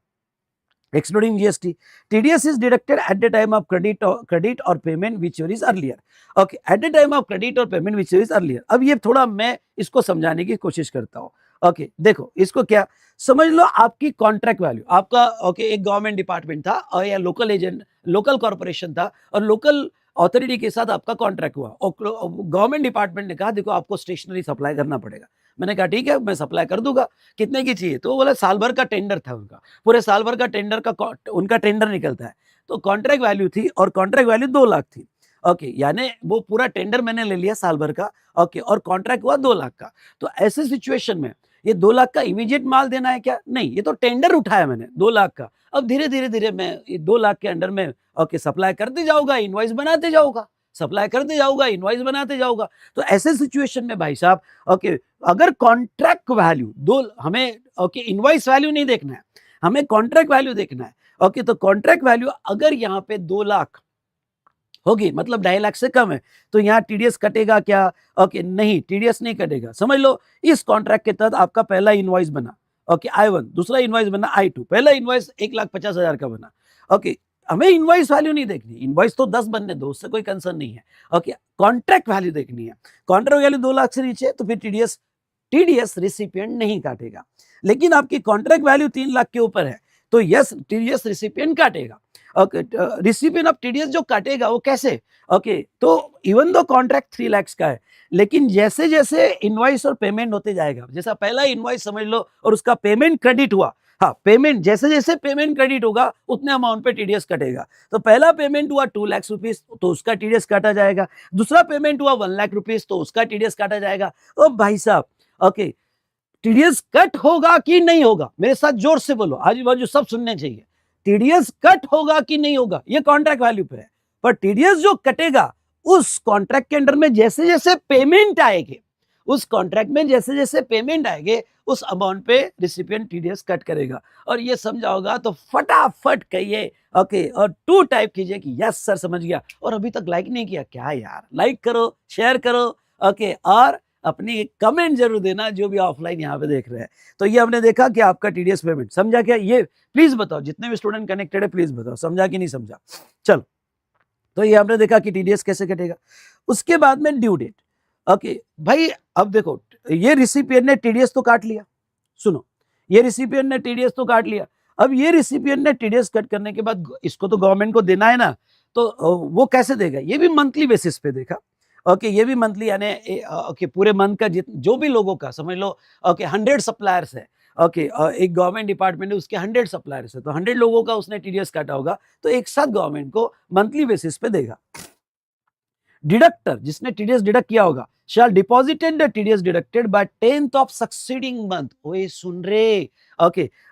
excluding GST. TDS is deducted at the time of credit or payment whichever is earlier. Okay, at the time of credit or payment whichever is earlier. अब ये थोड़ा मैं इसको समझाने की कोशिश करता हूँ। ओके, देखो इसको क्या समझ लो, आपकी कॉन्ट्रैक्ट वैल्यू, आपका ओके, एक गवर्नमेंट डिपार्टमेंट था और या लोकल एजेंट, लोकल कॉर्पोरेशन था और लोकल अथॉरिटी के साथ आपका कॉन्ट्रैक्ट हुआ और गवर्नमेंट डिपार्टमेंट ने कहा देखो आपको स्टेशनरी सप्लाई करना पड़ेगा। मैंने कहा ठीक है, मैं सप्लाई कर दूंगा, कितने की चाहिए? तो बोला साल भर का टेंडर था उनका, पूरे साल भर का टेंडर का उनका टेंडर निकलता है, तो कॉन्ट्रैक्ट वैल्यू थी और कॉन्ट्रैक्ट वैल्यू 2 लाख थी। ओके, यानी वो पूरा टेंडर मैंने ले लिया साल भर का, ओके, और कॉन्ट्रैक्ट हुआ 2 लाख का। तो ऐसे सिचुएशन में ये 2 लाख का इमीडिएट माल देना है क्या? नहीं, ये तो टेंडर उठाया मैंने 2 लाख का। अब धीरे-धीरे मैं ये 2 लाख के अंडर में सप्लाई करते जाऊँगा, इनवॉइस बनाते जाऊँगा, सप्लाई करते जाऊँगा, इनवॉइस बनाते जाऊँगा। तो ऐसे सिचुएशन में भाई साहब अगर कॉन्ट्रैक्ट वैल्यू हमें इनवॉइस वैल्यू नहीं देखना है, हमें कॉन्ट्रैक्ट वैल्यू देखना है। तो कॉन्ट्रैक्ट वैल्यू अगर यहाँ पे 2 लाख होगी, मतलब 2.5 लाख से कम है, तो यहाँ टीडीएस कटेगा क्या? नहीं, टीडीएस नहीं कटेगा। समझ लो, इस कॉन्ट्रैक्ट के तहत आपका पहला इनवॉइस बना, I1, दूसरा इनवॉइस बना I2, पहला इनवॉइस 1,50,000 का बना। हमें इनवॉइस वैल्यू नहीं देखनी, इनवॉइस तो 10 बनने दो, उससे कोई कंसर्न नहीं है। कॉन्ट्रैक्ट वैल्यू देखनी है। कॉन्ट्रैक्ट वैल्यू 2 लाख से नीचे तो फिर टीडीएस रिसिपिएंट नहीं काटेगा। लेकिन आपकी कॉन्ट्रैक्ट वैल्यू 3 लाख के ऊपर है, तो यस, टीडीएस रिसिपिएंट काटेगा। रिसिपिएंट ऑफ टीडीएस जो काटेगा वो कैसे? तो इवन दो कॉन्ट्रैक्ट 3 लाख का है, लेकिन जैसे जैसे इनवॉइस और पेमेंट होते जाएगा, जैसा पहला इनवॉइस समझ लो और उसका पेमेंट क्रेडिट हुआ, हाँ, पेमेंट जैसे जैसे पेमेंट क्रेडिट होगा उतने अमाउंट पे टीडीएस कटेगा। तो पहला पेमेंट हुआ 2 लाख रुपीस, तो उसका टीडीएस काटा जाएगा। दूसरा पेमेंट हुआ 1 लाख रुपीस, तो उसका टीडीएस काटा जाएगा। ओ भाई साहब, टीडीएस कट होगा कि नहीं होगा? मेरे साथ जोर से बोलो, आजू बाजू सब सुनने चाहिए। टीडीएस कट होगा कि नहीं होगा, ये कॉन्ट्रैक्ट वैल्यू पे है। पर टीडीएस जो कटेगा उस कॉन्ट्रैक्ट के अंडर में जैसे जैसे पेमेंट आएंगे, उस कॉन्ट्रैक्ट में जैसे जैसे पेमेंट आएंगे, उस अमाउंट पे रिसिपिएंट टीडीएस कट करेगा। और ये समझाओगा तो फटाफट कहिए और 2 टाइप कीजिए कि यस सर समझ गया। और अभी तक लाइक नहीं किया क्या यार? लाइक करो, शेयर करो, और अपनी कमेंट जरूर देना जो भी ऑफलाइन यहाँ पे देख रहे हैं। तो ये हमने देखा कि आपका टीडीएस पेमेंट समझा क्या? ये प्लीज बताओ, जितने भी स्टूडेंट कनेक्टेड है प्लीज बताओ, समझा कि नहीं समझा? चलो, तो ये हमने देखा कि टीडीएस कैसे कटेगा। उसके बाद में ड्यू डेट। भाई अब देखो, ये रिसिपिएंट ने टीडीएस तो काट लिया, सुनो, ये रिसिपिएंट ने टीडीएस तो काट लिया। अब ये रिसिपिएंट ने टीडीएस कट करने के बाद इसको तो गवर्नमेंट को देना है ना, तो वो कैसे देगा? ये भी मंथली बेसिस पे देखा। ये भी मंथली, यानी पूरे मंथ का जो भी लोगों का समझ लो 100 सप्लायर्स है। एक गवर्नमेंट डिपार्टमेंट है, उसके 100 सप्लायर्स है, तो 100 लोगों का उसने टीडीएस काटा होगा, तो एक साथ गवर्नमेंट को मंथली बेसिस पे देगा। डिडक्टर, जिसने टीडीएस डिडक्ट किया होगा, shall deposited the TDS deducted by 10th of succeeding month। ओए सुन रे,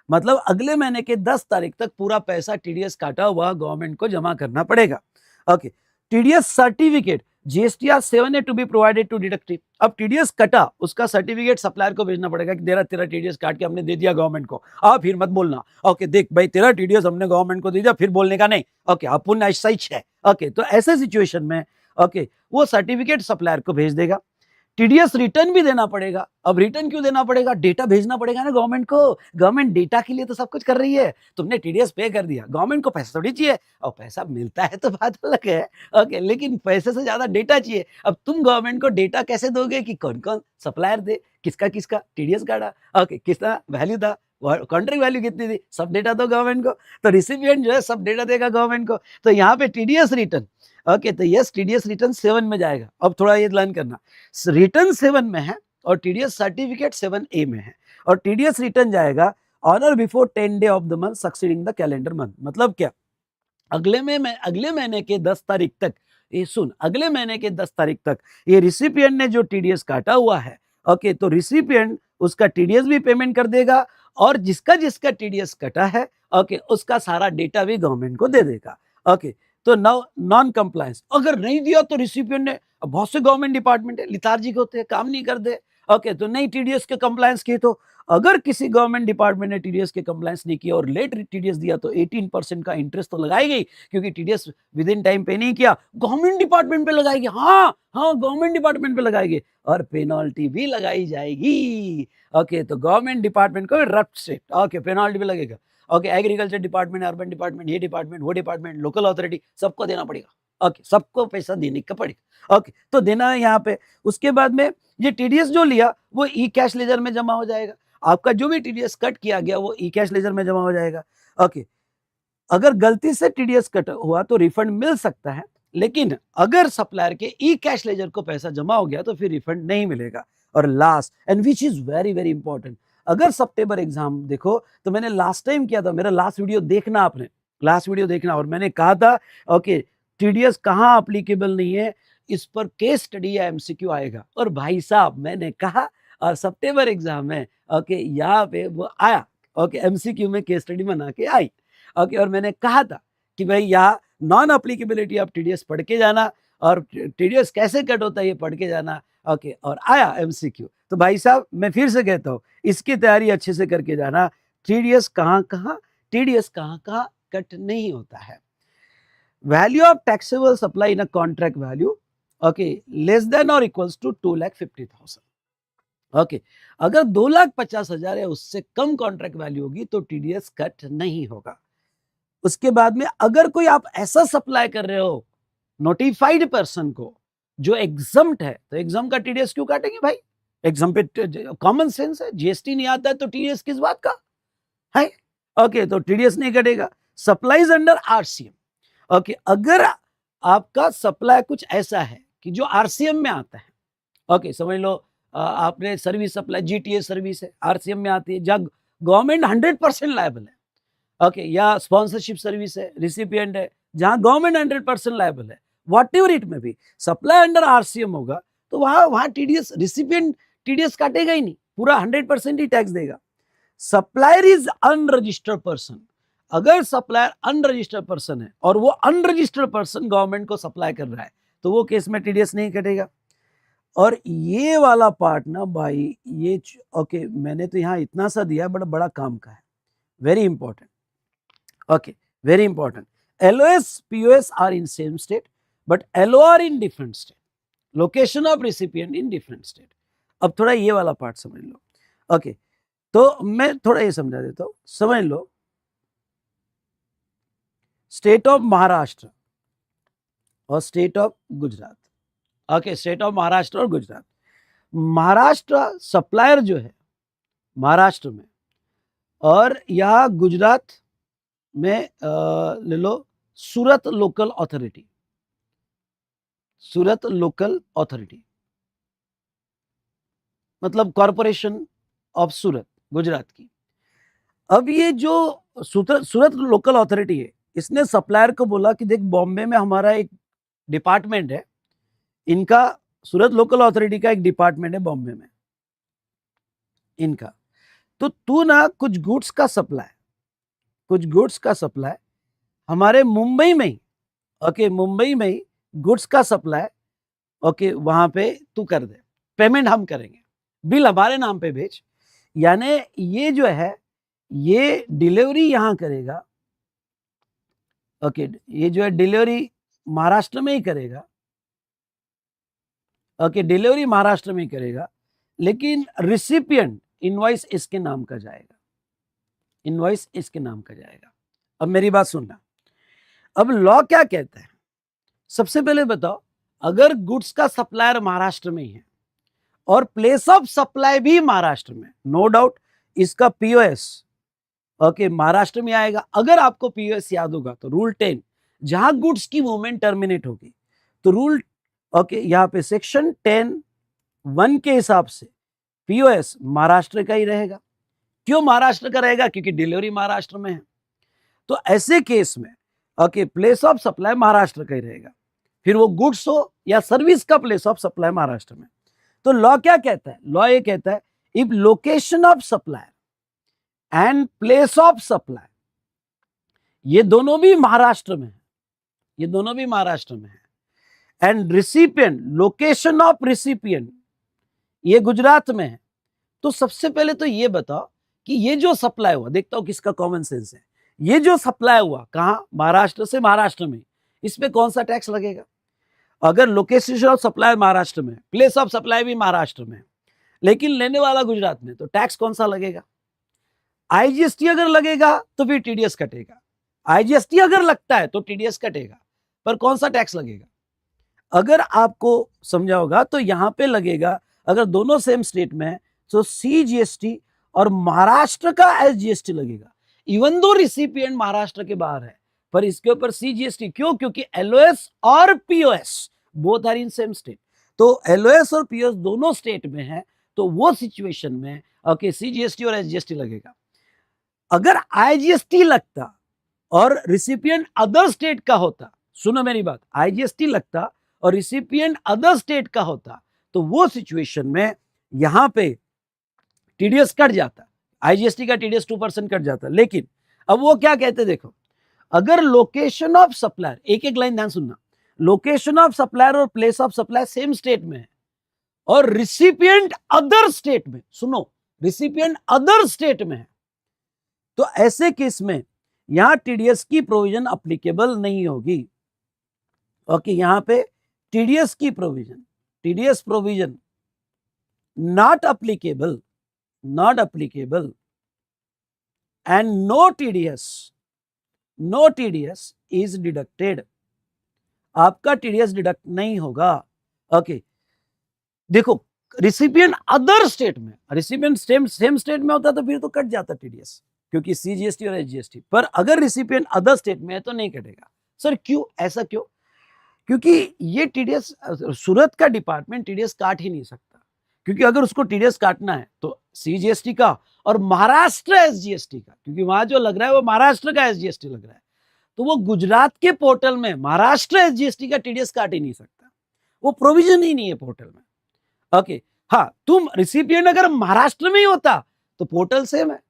मतलब अगले महीने के 10 तारीख तक पूरा पैसा टीडीएस काटा हुआ गवर्नमेंट को जमा करना पड़ेगा। TDS certificate GSTR 7A to be provided to deductive. अब टीडीएस कटा, उसका सर्टिफिकेट सप्लायर को भेजना पड़ेगा कि तेरा टीडीएस काट के हमने दे दिया गवर्नमेंट को। फिर मत बोलना देख भाई तेरा टीडीएस हमने गवर्नमेंट को दे दिया, फिर बोलने का नहीं। अपन ऐसा ही है। तो ऐसे सिचुएशन में वो सर्टिफिकेट सप्लायर को भेज देगा। टीडीएस रिटर्न भी देना पड़ेगा। अब रिटर्न क्यों देना पड़ेगा? डेटा भेजना पड़ेगा ना गवर्नमेंट को। गवर्नमेंट डेटा के लिए तो सब कुछ कर रही है। तुमने टीडीएस पे कर दिया, गवर्नमेंट को पैसा थोड़ी चाहिए, और पैसा मिलता है तो बात अलग है। लेकिन पैसे से ज्यादा डेटा चाहिए। अब तुम गवर्नमेंट को डेटा कैसे दोगे कि कौन कौन सप्लायर दे, किसका किसका टीडीएस काटा, कितना वैल्यू था, कॉन्ट्रैक्ट वैल्यू कितनी थी, सब डेटा दो गवर्नमेंट को। तो रिसिपिएंट जो है सब डेटा देगा गवर्नमेंट को। तो यहाँ पे टीडीएस रिटर्न, तो यस, टीडीएस रिटर्न 7 में जाएगा। अब थोड़ा ये लर्न करना, रिटर्न 7 में है और टीडीएस सर्टिफिकेट 7A में है। और टीडीएस रिटर्न जाएगा ऑन और before 10 day of the month succeeding the calendar month. मतलब क्या? अगले महीने के 10 तारीख तक, ये सुन, अगले महीने के 10 तारीख तक ये रिसिपिएंट ने जो टीडीएस काटा हुआ है, तो रिसिपिएंट उसका टीडीएस भी पेमेंट कर देगा, और जिसका जिसका टीडीएस कटा है, उसका सारा डेटा भी गवर्नमेंट को दे देगा। तो नॉन कंप्लायंस अगर नहीं दिया तो रिसिपिएंट ने, बहुत से गवर्नमेंट डिपार्टमेंट है लिथार्जिक होते हैं, काम नहीं करते, तो नहीं टीडीएस के कंप्लायंस किए, तो अगर किसी गवर्नमेंट डिपार्टमेंट ने टीडीएस के कंप्लायंस नहीं किया और लेट टीडीएस दिया, तो 18% का इंटरेस्ट तो लगाएगी, क्योंकि टीडीएस विद इन टाइम पे नहीं किया, गवर्नमेंट डिपार्टमेंट पे लगाएगी। हाँ, गवर्नमेंट डिपार्टमेंट पे लगाएगी, और पेनल्टी भी लगाई जाएगी। तो गवर्नमेंट डिपार्टमेंट को रफ स्टेट पेनल्टी भी लगेगा। एग्रीकल्चर डिपार्टमेंट, अर्बन डिपार्टमेंट, ये डिपार्टमेंट, वो डिपार्टमेंट, लोकल अथॉरिटी, सबको देना पड़ेगा। सबको पैसा देने का पड़ेगा। तो देना है यहाँ पे। उसके बाद में ये टीडीएस जो लिया वो ई कैश लेजर में जमा हो जाएगा। आपका जो भी टीडीएस कट किया गया वो ई कैश लेजर में जमा हो जाएगा। अगर गलती से टीडीएस कट हुआ तो रिफंड मिल सकता है, लेकिन अगर सप्लायर के ई कैश लेजर को पैसा जमा हो गया तो फिर रिफंड नहीं मिलेगा। और last and which is very very important, अगर सितंबर एग्जाम देखो तो मैंने लास्ट टाइम किया था, मेरा लास्ट वीडियो देखना, आपने लास्ट वीडियो देखना, और मैंने कहा था टीडीएस कहाँ अप्लीकेबल नहीं है, इस पर केस स्टडी या एमसीक्यू आएगा। और भाई साहब मैंने कहा और सितंबर एग्जाम में ओके यहाँ पे वो आया, ओके एमसीक्यू में केस स्टडी बना के आई, ओके और मैंने कहा था कि भाई यहाँ नॉन अप्लीकेबिलिटी ऑफ टीडीएस पढ़ के जाना और टीडीएस कैसे कट होता है ये पढ़ के जाना, ओके और आया एमसीक्यू। तो भाई साहब मैं फिर से कहता हूँ इसकी तैयारी अच्छे से करके जाना। टीडीएस कहाँ कहाँ कट नहीं होता है। Value of taxable supply in a contract value okay less than और इक्वल्स टू 2,50,000। ओके अगर 2,50,000 है उससे कम कॉन्ट्रैक्ट वैल्यू होगी तो टीडीएस कट नहीं होगा। उसके बाद में अगर कोई आप ऐसा सप्लाई कर रहे हो नोटिफाइड पर्सन को जो एग्जम्प्ट है तो एग्जाम का टीडीएस क्यों काटेंगे भाई? एग्जाम पे कॉमन सेंस है, जीएसटी नहीं आता है तो टीडीएस किस बात का है? ओके तो टीडीएस नहीं कटेगा। सप्लाईज अंडर आरसीएम ओके अगर आपका सप्लाई कुछ ऐसा है कि जो आरसीएम में आता है, ओके समझ लो आपने सर्विस सप्लाई जीटीए सर्विस है आरसीएम में आती है जहाँ गवर्नमेंट 100% लायबल है, ओके या स्पॉन्सरशिप सर्विस है रिसिपिएंट है जहां गवर्नमेंट 100% लायबल है, वॉट एवर इट में भी सप्लाई अंडर आरसीएम होगा तो वहां टीडीएस रिसिपिएंट टीडीएस काटेगा ही नहीं, पूरा 100% ही टैक्स देगा। सप्लायर इज अनरजिस्टर्ड पर्सन, अगर सप्लायर अनरजिस्टर्ड पर्सन है और वो अनरजिस्टर्ड पर्सन गवर्नमेंट को सप्लाई कर रहा है तो वो केस में टीडीएस नहीं कटेगा। और ये वाला पार्ट ना भाई ये ओके मैंने तो यहाँ इतना सा दिया बड़ा बड़ा काम का है, very important, okay very important। LOS POS are in same state but LOR in different state, location of recipient in different state। अब थोड़ा ये वाला पार्ट समझ लो, ओके तो मैं थोड़ा ये समझा देता हूं। समझ लो स्टेट ऑफ महाराष्ट्र और state of Gujarat, okay state of Maharashtra और गुजरात। महाराष्ट्र सप्लायर जो है महाराष्ट्र में और यहाँ गुजरात में ले लो सूरत लोकल अथॉरिटी, सूरत लोकल अथॉरिटी मतलब कॉरपोरेशन ऑफ सूरत गुजरात की। अब ये जो सूरत लोकल अथॉरिटी है इसने सप्लायर को बोला कि देख बॉम्बे में हमारा एक डिपार्टमेंट है, इनका सूरत लोकल अथॉरिटी का एक डिपार्टमेंट है बॉम्बे में इनका, तो तू ना कुछ गुड्स का सप्लाई हमारे मुंबई में ही ओके मुंबई में ही गुड्स का सप्लाई ओके वहां पे तू कर दे, पेमेंट हम करेंगे, बिल हमारे नाम पे भेज। यानी ये जो है ये डिलीवरी यहां करेगा, ओके ये जो है डिलीवरी महाराष्ट्र में ही करेगा, ओके डिलीवरी महाराष्ट्र में ही करेगा लेकिन रिसिपिएंट इनवॉइस इसके नाम का जाएगा, इनवॉइस इसके नाम का जाएगा। अब मेरी बात सुनना, अब लॉ क्या कहता है? सबसे पहले बताओ अगर गुड्स का सप्लायर महाराष्ट्र में ही है और प्लेस ऑफ सप्लाई भी महाराष्ट्र में, नो डाउट इसका पीओएस ओके महाराष्ट्र में आएगा। अगर आपको पीओएस याद होगा तो रूल 10 जहां गुड्स की मूवमेंट टर्मिनेट होगी तो रूल ओके यहाँ पे सेक्शन 10(1) के हिसाब से पीओएस महाराष्ट्र का ही रहेगा। क्यों महाराष्ट्र का रहेगा? क्योंकि डिलीवरी महाराष्ट्र में है, तो ऐसे केस में okay place of supply Maharashtra का ही रहेगा, फिर वो गुड्स हो या सर्विस का प्लेस ऑफ सप्लाई महाराष्ट्र में। तो लॉ क्या कहता है? लॉ ये कहता है if location of supply and place of supply ये दोनों भी महाराष्ट्र में है, ये दोनों भी महाराष्ट्र में है, and recipient location of recipient ये गुजरात में है, तो सबसे पहले तो ये बताओ कि ये जो सप्लाई हुआ, देखता हूं किसका कॉमन सेंस है, ये जो सप्लाई हुआ कहां? महाराष्ट्र से महाराष्ट्र में, इस पे कौन सा टैक्स लगेगा? अगर लोकेशन ऑफ सप्लाई महाराष्ट्र में, प्लेस ऑफ सप्लाई भी महाराष्ट्र में, लेकिन लेने वाला गुजरात में, तो टैक्स कौन सा लगेगा? आईजीएसटी अगर लगेगा तो फिर टीडीएस कटेगा, आईजीएसटी अगर लगता है तो टीडीएस कटेगा, पर कौन सा टैक्स लगेगा? अगर आपको समझा होगा तो यहां पे लगेगा, अगर दोनों सेम स्टेट में है तो सीजीएसटी और महाराष्ट्र का एसजीएसटी लगेगा। इवन दो रिसिपिएंट महाराष्ट्र के बाहर है पर इसके ऊपर सीजीएसटी, क्यों? क्योंकि एलओएस और POS both are in same state, तो एलओएस और पीओएस दोनों स्टेट में है, तो वो सिचुएशन में ओके सीजीएसटी और एसजीएसटी लगेगा। अगर आईजीएसटी लगता और रिसिपिएंट अदर स्टेट का होता, सुनो मेरी बात, आईजीएसटी लगता और रिसिपिएंट अदर स्टेट का होता, तो वो सिचुएशन में यहां पे टीडीएस कट जाता, आईजीएसटी का टीडीएस 2% कट जाता। लेकिन अब वो क्या कहते, देखो, अगर लोकेशन ऑफ सप्लायर, एक एक लाइन ध्यान सुनना, लोकेशन ऑफ सप्लायर और place of supplier same state में है और रिसिपिएंट अदर स्टेट में, सुनो, रिसिपिएंट अदर स्टेट में है, तो ऐसे केस में यहां टीडीएस की प्रोविजन अप्लीकेबल नहीं होगी। ओके, यहां पे टीडीएस की provision, TDS provision not applicable and no TDS is deducted, आपका टीडीएस डिडक्ट नहीं होगा। ओके, देखो, रिसिपिएंट अदर स्टेट में, रिसिपिएंट सेम स्टेट में होता तो फिर तो कट जाता टीडीएस, क्योंकि सीजीएसटी और एसजीएसटी, पर अगर रिसिपिएंट अदर स्टेट में है तो नहीं कटेगा। सर क्यों, ऐसा क्यों? क्योंकि ये टीडीएस, सूरत का डिपार्टमेंट टीडीएस काट ही नहीं सकता, क्योंकि अगर उसको टीडीएस काटना है तो सीजीएसटी का और महाराष्ट्र एसजीएसटी का, क्योंकि वहां जो लग रहा है वो महाराष्ट्र का एसजीएसटी लग रहा है, तो वो गुजरात के पोर्टल में महाराष्ट्र एसजीएसटी का टीडीएस काट ही नहीं सकता, वो प्रोविजन ही नहीं है पोर्टल में। ओके, हाँ, तुम रिसिपिएंट अगर महाराष्ट्र में ही होता तो पोर्टल सेम है,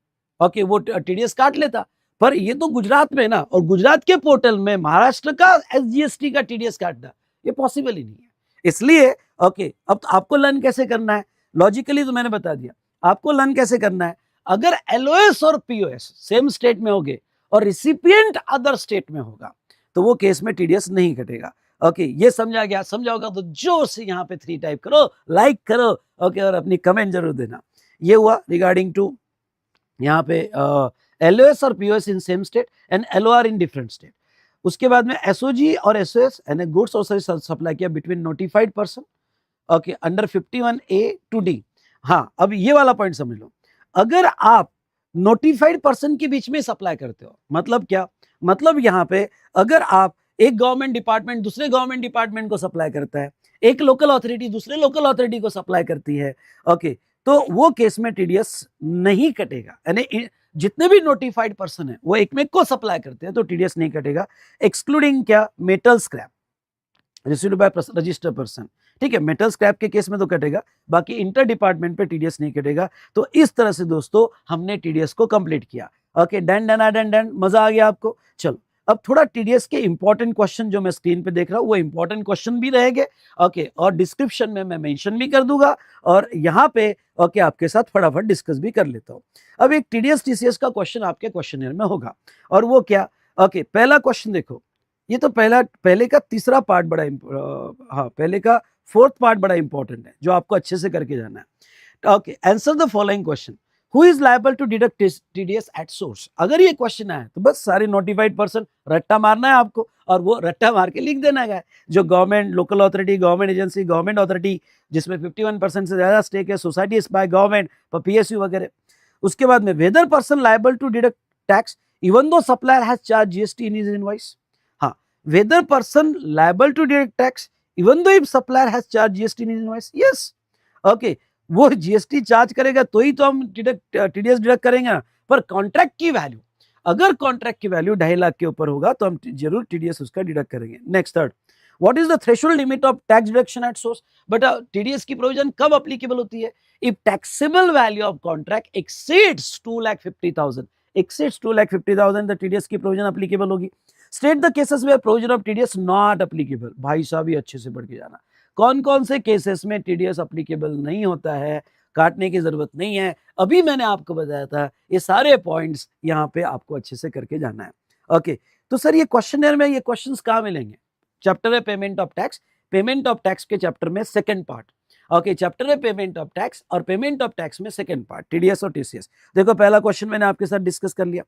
ओके, वो टीडीएस काट लेता, पर ये तो गुजरात में ना, और गुजरात के पोर्टल में महाराष्ट्र का एसजीएसटी का टीडीएस काटना ये पॉसिबल ही नहीं है। इसलिए ओके, अब तो आपको लर्न कैसे करना है, लॉजिकली तो मैंने बता दिया, आपको लर्न कैसे करना है, अगर एलओएस और पीओएस सेम स्टेट में होंगे और रिसिपिएंट अदर स्टेट में होगा तो वो केस में टीडीएस नहीं कटेगा। ओके, ये समझा गया? समझा होगा तो जोर से यहाँ पे 3 टाइप करो, लाइक करो, ओके, और अपनी कमेंट जरूर देना। ये हुआ रिगार्डिंग टू यहाँ पे एलओएस और POS in same state and LOR in different state. उसके बाद में एसओजी और एसओएस यानी गुड्स और सर्विस सप्लाई किया between notified person, okay, under 51A to D। हाँ, अब ये वाला पॉइंट समझ लो, अगर आप नोटिफाइड पर्सन के बीच में सप्लाई करते हो, मतलब क्या, मतलब यहाँ पे अगर आप एक गवर्नमेंट डिपार्टमेंट दूसरे गवर्नमेंट डिपार्टमेंट को सप्लाई करता है, एक लोकल अथॉरिटी दूसरे लोकल अथॉरिटी को सप्लाई करती है, ओके, तो वो केस में टीडीएस नहीं कटेगा, यानी जितने भी नोटिफाइड पर्सन है वो एक में को सप्लाई करते हैं तो टीडीएस नहीं कटेगा, एक्सक्लूडिंग क्या, metal scrap received by registered person. ठीक है, मेटल स्क्रैप के केस में तो कटेगा, बाकी इंटर डिपार्टमेंट पे टीडीएस नहीं कटेगा। तो इस तरह से दोस्तों हमने टीडीएस को कंप्लीट किया। Okay, done done done done, मजा आ गया आपको? चलो, अब थोड़ा टीडीएस के इंपॉर्टेंट क्वेश्चन जो मैं स्क्रीन पे देख रहा हूं वो इंपॉर्टेंट क्वेश्चन भी रहेंगे, ओके, और डिस्क्रिप्शन में मैं मेंशन भी कर दूंगा और यहाँ पे ओके आपके साथ फटाफट डिस्कस भी कर लेता हूँ। अब एक टीडीएस टीसीएस का क्वेश्चन आपके क्वेश्चनर में होगा, और वो क्या, ओके, पहला क्वेश्चन देखो, ये तो पहले का तीसरा पार्ट बड़ा पहले का 4th पार्ट बड़ा इंपॉर्टेंट है जो आपको अच्छे से करके जाना है। Okay, answer the following question, who is liable to deduct TDS at source. अगर ये क्वेश्चन आए तो बस सारे नोटिफाइड पर्सन रट्टा मारना है आपको, और वो रट्टा मार के लिख देना है, जो government, local authority, government agency, government authority जिसमें 51% से ज्यादा स्टेक है, सोसाइटी बाय गवर्नमेंट, पीएसयू वगैरह। उसके बाद में whether person liable to deduct tax even though supplier has charge GST in his invoice. हाँ, whether person liable to deduct tax even though if supplier has charge GST in his invoice. Yes, okay, वो GST charge करेगा तो ही तो हम TDS deduct करेंगे ना, पर contract की वैल्यू, अगर कॉन्ट्रैक्ट की वैल्यू 2.5 लाख के ऊपर होगा तो हम जरूर टीडीएस उसका डिडक्ट करेंगे। Next, third, what is the threshold limit of tax deduction at source. But TDS की प्रोविजन कब अप्लीकेबल होती है? If taxable value of contract exceeds 2,50,000, exceeds 2,50,000 the TDS की प्रोविजन अप्लीकेबल होगी। State the cases where provision of TDS not applicable. भाई साहब ये अच्छे से पढ़ के जाना, कौन कौन से केसेस में टीडीएस अप्लीकेबल नहीं होता है, काटने की जरूरत नहीं है। अभी मैंने आपको बताया था, ये सारे पॉइंट्स यहाँ पे आपको अच्छे से करके जाना है। ओके, तो सर ये क्वेश्चनर में ये क्वेश्चंस कहाँ मिलेंगे? चैप्टर है payment of tax, payment of tax के चैप्टर में सेकंड पार्ट। ओके, चैप्टर है पेमेंट ऑफ टैक्स और पेमेंट ऑफ टैक्स में सेकंड पार्ट टीडीएस और टीसीएस। देखो, पहला क्वेश्चन मैंने आपके साथ डिस्कस कर लिया।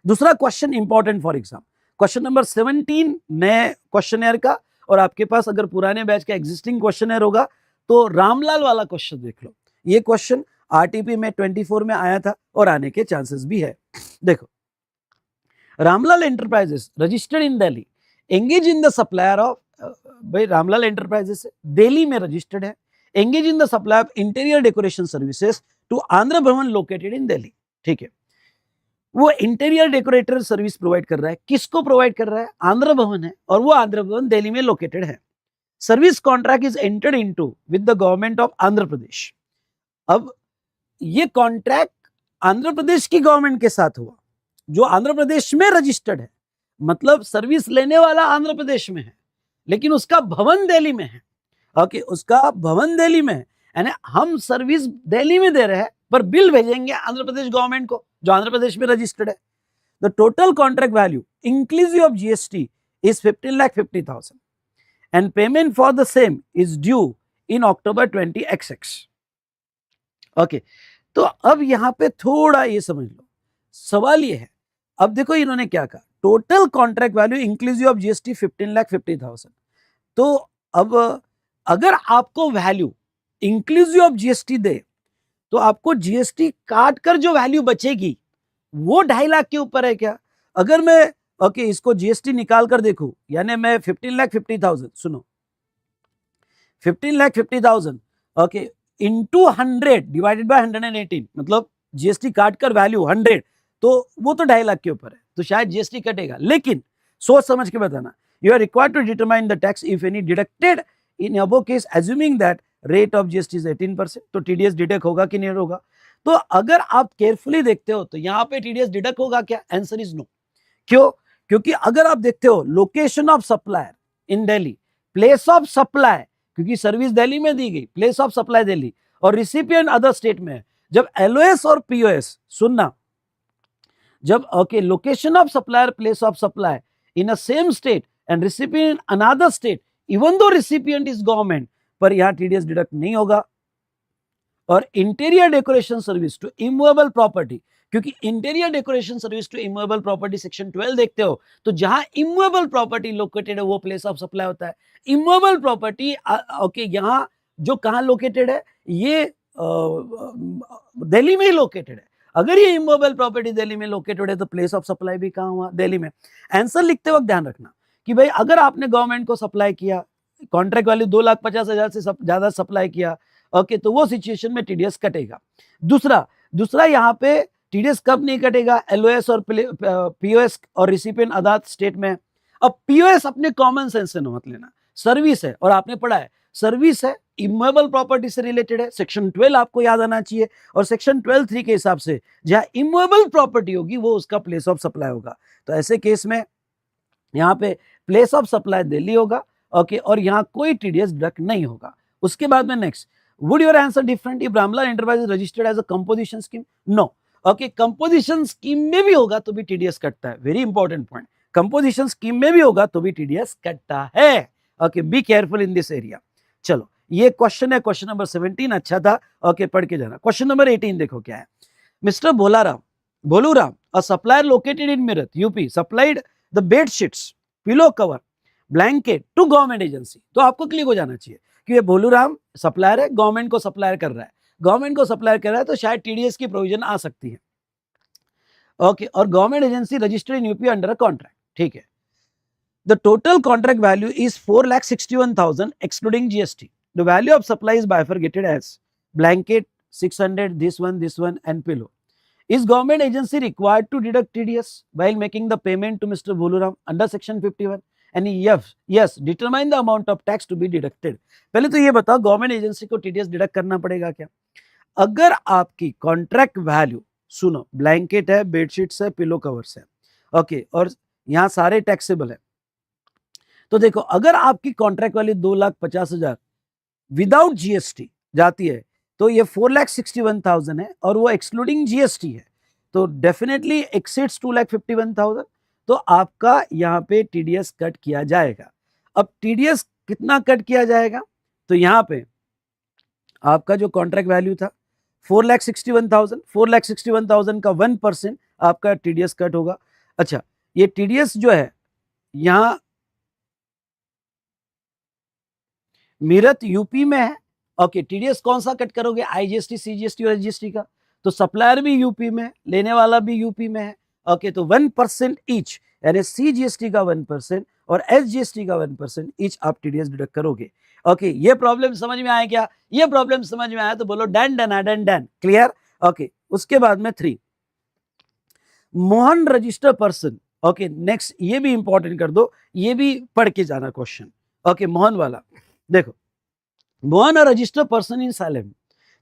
दूसरा question important for exam, question number 17 नए क्वेश्चनर का, और आपके पास अगर पुराने बैच का एग्जिस्टिंग क्वेश्चनर होगा तो रामलाल वाला क्वेश्चन देख लो। ये क्वेश्चन आरटीपी में 24 में आया था और आने के चांसेस भी है। देखो, Ramlal enterprises registered in Delhi, engage in the supplier of, भाई रामलाल एंटरप्राइजेस दिल्ली में रजिस्टर्ड है, engage in the supply of interior decoration services to Andhra Bhavan located इन दिल्ली। ठीक है, वो इंटीरियर डेकोरेटर सर्विस प्रोवाइड कर रहा है, किसको प्रोवाइड कर रहा है? आंध्र भवन है, और वो आंध्र भवन दिल्ली में लोकेटेड है। Service contract is entered into with the government of Andhra Pradesh. अब ये कॉन्ट्रैक्ट आंध्र प्रदेश की गवर्नमेंट के साथ हुआ, जो आंध्र प्रदेश में रजिस्टर्ड है, मतलब सर्विस लेने वाला आंध्र प्रदेश में है, लेकिन उसका भवन दिल्ली में है। ओके, उसका भवन दिल्ली में है, यानी हम सर्विस दिल्ली में दे रहे हैं, पर बिल भेजेंगे आंध्र प्रदेश गवर्नमेंट को, जो आंध्र प्रदेश में रजिस्टर्ड है। The total contract value inclusive of GST is 15,50,000 and payment for the same is due in October 20XX. Okay, तो अब यहां पे थोड़ा ये समझ लो, सवाल ये है, अब देखो इन्होंने क्या कहा, total contract value inclusive of GST 15,50,000। तो अब अगर आपको वैल्यू इंक्लूसिव ऑफ जीएसटी दे, तो आपको जीएसटी काट कर जो वैल्यू बचेगी वो 2.5 लाख के ऊपर है क्या? अगर मैं ओके इसको जीएसटी निकाल कर देखूं, यानी मैं 15,50,000, सुनो 15,50,000 ओके इंटू 100 डिवाइडेड बाय 118, मतलब जीएसटी काट कर वैल्यू 100, तो वो तो 2.5 लाख के ऊपर है, तो शायद जीएसटी कटेगा। लेकिन सोच समझ के बताना, you are required to determine the tax if any deducted in above case assuming that rate of GST is 18%। तो टीडीएस डिडक्ट होगा कि नहीं होगा? तो अगर आप केयरफुली देखते हो तो यहाँ पे टीडीएस डिडक्ट होगा क्या? Answer is no. क्यों? क्योंकि अगर आप देखते हो location of supplier in Delhi, place of supply, क्योंकि सर्विस दिल्ली में दी गई, प्लेस ऑफ सप्लाई दिल्ली, और रिसिपिएंट अदर स्टेट में है। जब एलओएस और पीओएस, सुनना, जब okay location of supplier, place of supply in a same state and recipient another state, even though recipient is government, पर यहां टीडीएस डिडक्ट नहीं होगा। और interior decoration service to immovable property, क्योंकि interior decoration service to immovable property section 12 देखते हो, तो जहां इमूवेबल प्रॉपर्टी लोकेटेड है वो प्लेस ऑफ सप्लाई होता है। इमूवेबल प्रॉपर्टी ओके यहां जो कहां लोकेटेड है, ये दिल्ली में ही लोकेटेड है। अगर ये इमूवेबल प्रॉपर्टी दिल्ली में लोकेटेड है, तो प्लेस ऑफ सप्लाई भी कहां हुआ? दिल्ली में। आंसर लिखते वक्त ध्यान रखना कि भाई अगर आपने गवर्नमेंट को सप्लाई किया, कॉन्ट्रैक्ट वैल्यू 2,50,000 से ज्यादा सप्लाई किया, ओके तो वो सिचुएशन में टीडीएस कटेगा। दूसरा यहाँ पे टीडीएस कब नहीं कटेगा? एलओएस और पीओएस और रिसिपिएंट अदर स्टेट में। अब पीओएस अपने कॉमन सेंस से मत लेना, सर्विस है, और आपने पढ़ा है सर्विस है, इमूवेबल प्रॉपर्टी से रिलेटेड है, सेक्शन 12 आपको याद आना चाहिए, और सेक्शन 12(3) के हिसाब से जहां इमूवेबल प्रॉपर्टी होगी वो उसका प्लेस ऑफ सप्लाई होगा। तो ऐसे केस में यहाँ पे प्लेस ऑफ सप्लाई दिल्ली होगा, ओके, और यहाँ कोई टीडीएस डिडक्ट नहीं होगा। उसके बाद में next, would your answer different if Ramlal Enterprises registered as a composition scheme? No. Okay, composition scheme में भी होगा तो भी टीडीएस कटता है। Very important point, composition scheme में भी होगा तो भी टीडीएस कटता है। Okay, be careful in this area. चलो, ये क्वेश्चन है, क्वेश्चन नंबर 17 अच्छा था। ओके, पढ़ के जाना। क्वेश्चन नंबर 18 देखो क्या है। Mister Bholuram, a supplier located in Meerut, UP, supplied the bed sheets, pillow cover, blanket to government agency। तो आपको क्लिक हो जाना चाहिए कि ये भोलूराम सप्लायर है, गवर्नमेंट को सप्लायर कर रहा है, गवर्नमेंट को सप्लायर कर रहा है, तो शायद टीडीएस की प्रोविजन आ सकती है। ओके, और government agency registered in UP under a contract, ठीक है। The total contract value is 4,61,000 excluding GST. The value of supply is bifurcated as blanket 600, this one and pillow. Is government agency required to deduct TDS while making the payment to Mr. Boluram under section 51? And yes, determine the amount of tax to be deducted. पहले तो ये बताओ, government agency को TDS deduct करना पड़ेगा क्या? अगर आपकी कॉन्ट्रैक्ट वैल्यू, सुनो, ब्लैंकेट है, बेडशीट्स है, पिलो कवर्स है, ओके, और यहाँ सारे टैक्सेबल है, तो देखो अगर आपकी कॉन्ट्रैक्ट वैल्यू 2,50,000 विदाउट जीएसटी जाती है, तो ये 4,61,000 है, और वो एक्सक्लूडिंग जीएसटी है, तो डेफिनेटली एक्सीड्स 2,51,000, तो आपका यहाँ पे टीडीएस कट किया जाएगा। अब टीडीएस कितना कट किया जाएगा? तो यहाँ पे आपका जो कॉन्ट्रैक्ट वैल्यू था 4,61,000 का 1% आपका टीडीएस कट होगा। अच्छा, ये टीडीएस जो है यहाँ मीरत यूपी में है, ओके, टीडीएस कौन सा कट करोगे? आईजीएसटी, सीजीएसटी और एसजीएसटी का। तो सप्लायर भी यूपी में, लेने वाला भी यूपी में है, ओके, तो 1% ईच, यानी सीजीएसटी का 1% और एसजीएसटी का 1% ईच आप टीडीएस डिडक्ट करोगे। ओके, ये प्रॉब्लम समझ में आया क्या? ये प्रॉब्लम समझ में आया तो बोलो डन, क्लियर। ओके, उसके बाद में 3, Mohan register person. Okay, next, ये भी इंपॉर्टेंट कर दो, ये भी पढ़ के जाना क्वेश्चन। ओके, मोहन वाला देखो, Mohan, a registered person in Salem,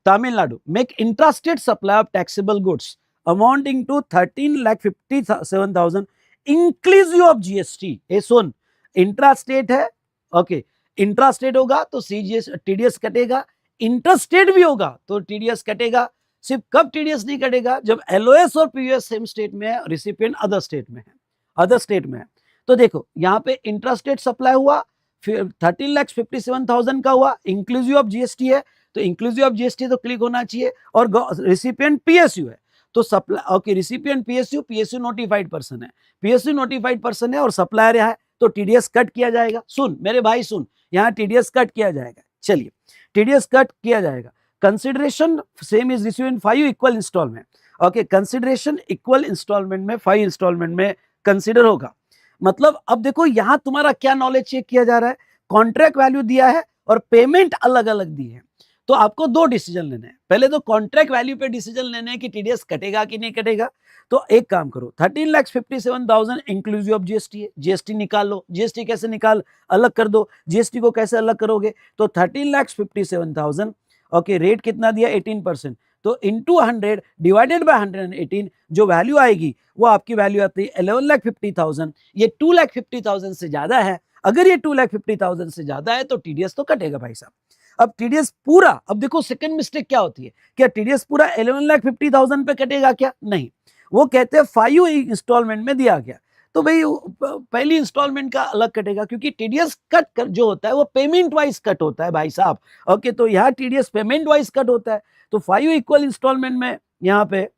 Tamil Nadu make intrastate supply of taxable goods amounting to 13,57,000 inclusive of GST. ए सुन, इंट्रास्टेट है, ओके, इंट्रास्टेट होगा तो सीजीएस टीडीएस कटेगा, इंटरस्टेट भी होगा तो टीडीएस कटेगा। सिर्फ कब टीडीएस नहीं कटेगा? जब एलओएस और पीयूएस सेम स्टेट में है, रिसिपिएंट अदर स्टेट में है, अदर स्टेट में है। तो देखो यहाँ पे इंट्रास्टेट सप्लाई हुआ, फिर 13,57,000 का हुआ, इंक्लूसिव ऑफ जीएसटी है, तो इंक्लूसिव ऑफ जीएसटी तो क्लिक होना चाहिए, और रिसिपिएंट पीएसयू है तो supply, okay, recipient PSU, PSU notified person है, पीएसयू नोटिफाइड पर्सन है और सप्लायर है तो टीडीएस कट किया जाएगा। सुन मेरे भाई सुन, यहाँ टीडीएस कट किया जाएगा। चलिए, टीडीएस कट किया जाएगा। Consideration same is receive in 5 equal instalment, okay, consideration equal instalment में 5 इंस्टॉलमेंट में कंसिडर होगा। मतलब अब देखो यहां तुम्हारा क्या नॉलेज चेक किया जा रहा है, कॉन्ट्रैक्ट वैल्यू दिया है और पेमेंट अलग अलग दी है, तो आपको दो डिसीजन लेने हैं। पहले तो कॉन्ट्रैक्ट वैल्यू पे डिसीजन लेने हैं कि टीडीएस कटेगा कि नहीं कटेगा। तो एक काम करो, 13,57,000 इंक्लूसिव ऑफ जीएसटी है, जीएसटी निकाल लो। जीएसटी कैसे निकाल, अलग कर दो। जीएसटी को कैसे अलग करोगे? तो 13,57,000, ओके, रेट कितना दिया? 18%, तो इंटू 100 डिवाइडेड बाय 118, जो वैल्यू आएगी वो आपकी वैल्यू आती है 11,50,000। ये 2,50,000 से ज्यादा है। अगर ये 2,50,000 से ज्यादा है तो टीडीएस तो कटेगा भाई साहब। अब टीडीएस पूरा, अब देखो सेकंड मिस्टेक क्या होती है, क्या टीडीएस पूरा 11,50,000 पे कटेगा क्या? नहीं, वो कहते हैं 5 इंस्टॉलमेंट में दिया गया, तो भाई पहली इंस्टॉलमेंट का अलग कटेगा, क्योंकि टीडीएस कट कर जो होता है वो पेमेंट वाइज कट होता है भाई साहब। ओके, तो यहाँ टीडीएस पेमेंट वाइज कट होता है, तो 5 इक्वल इंस्टॉलमेंट में यहाँ पे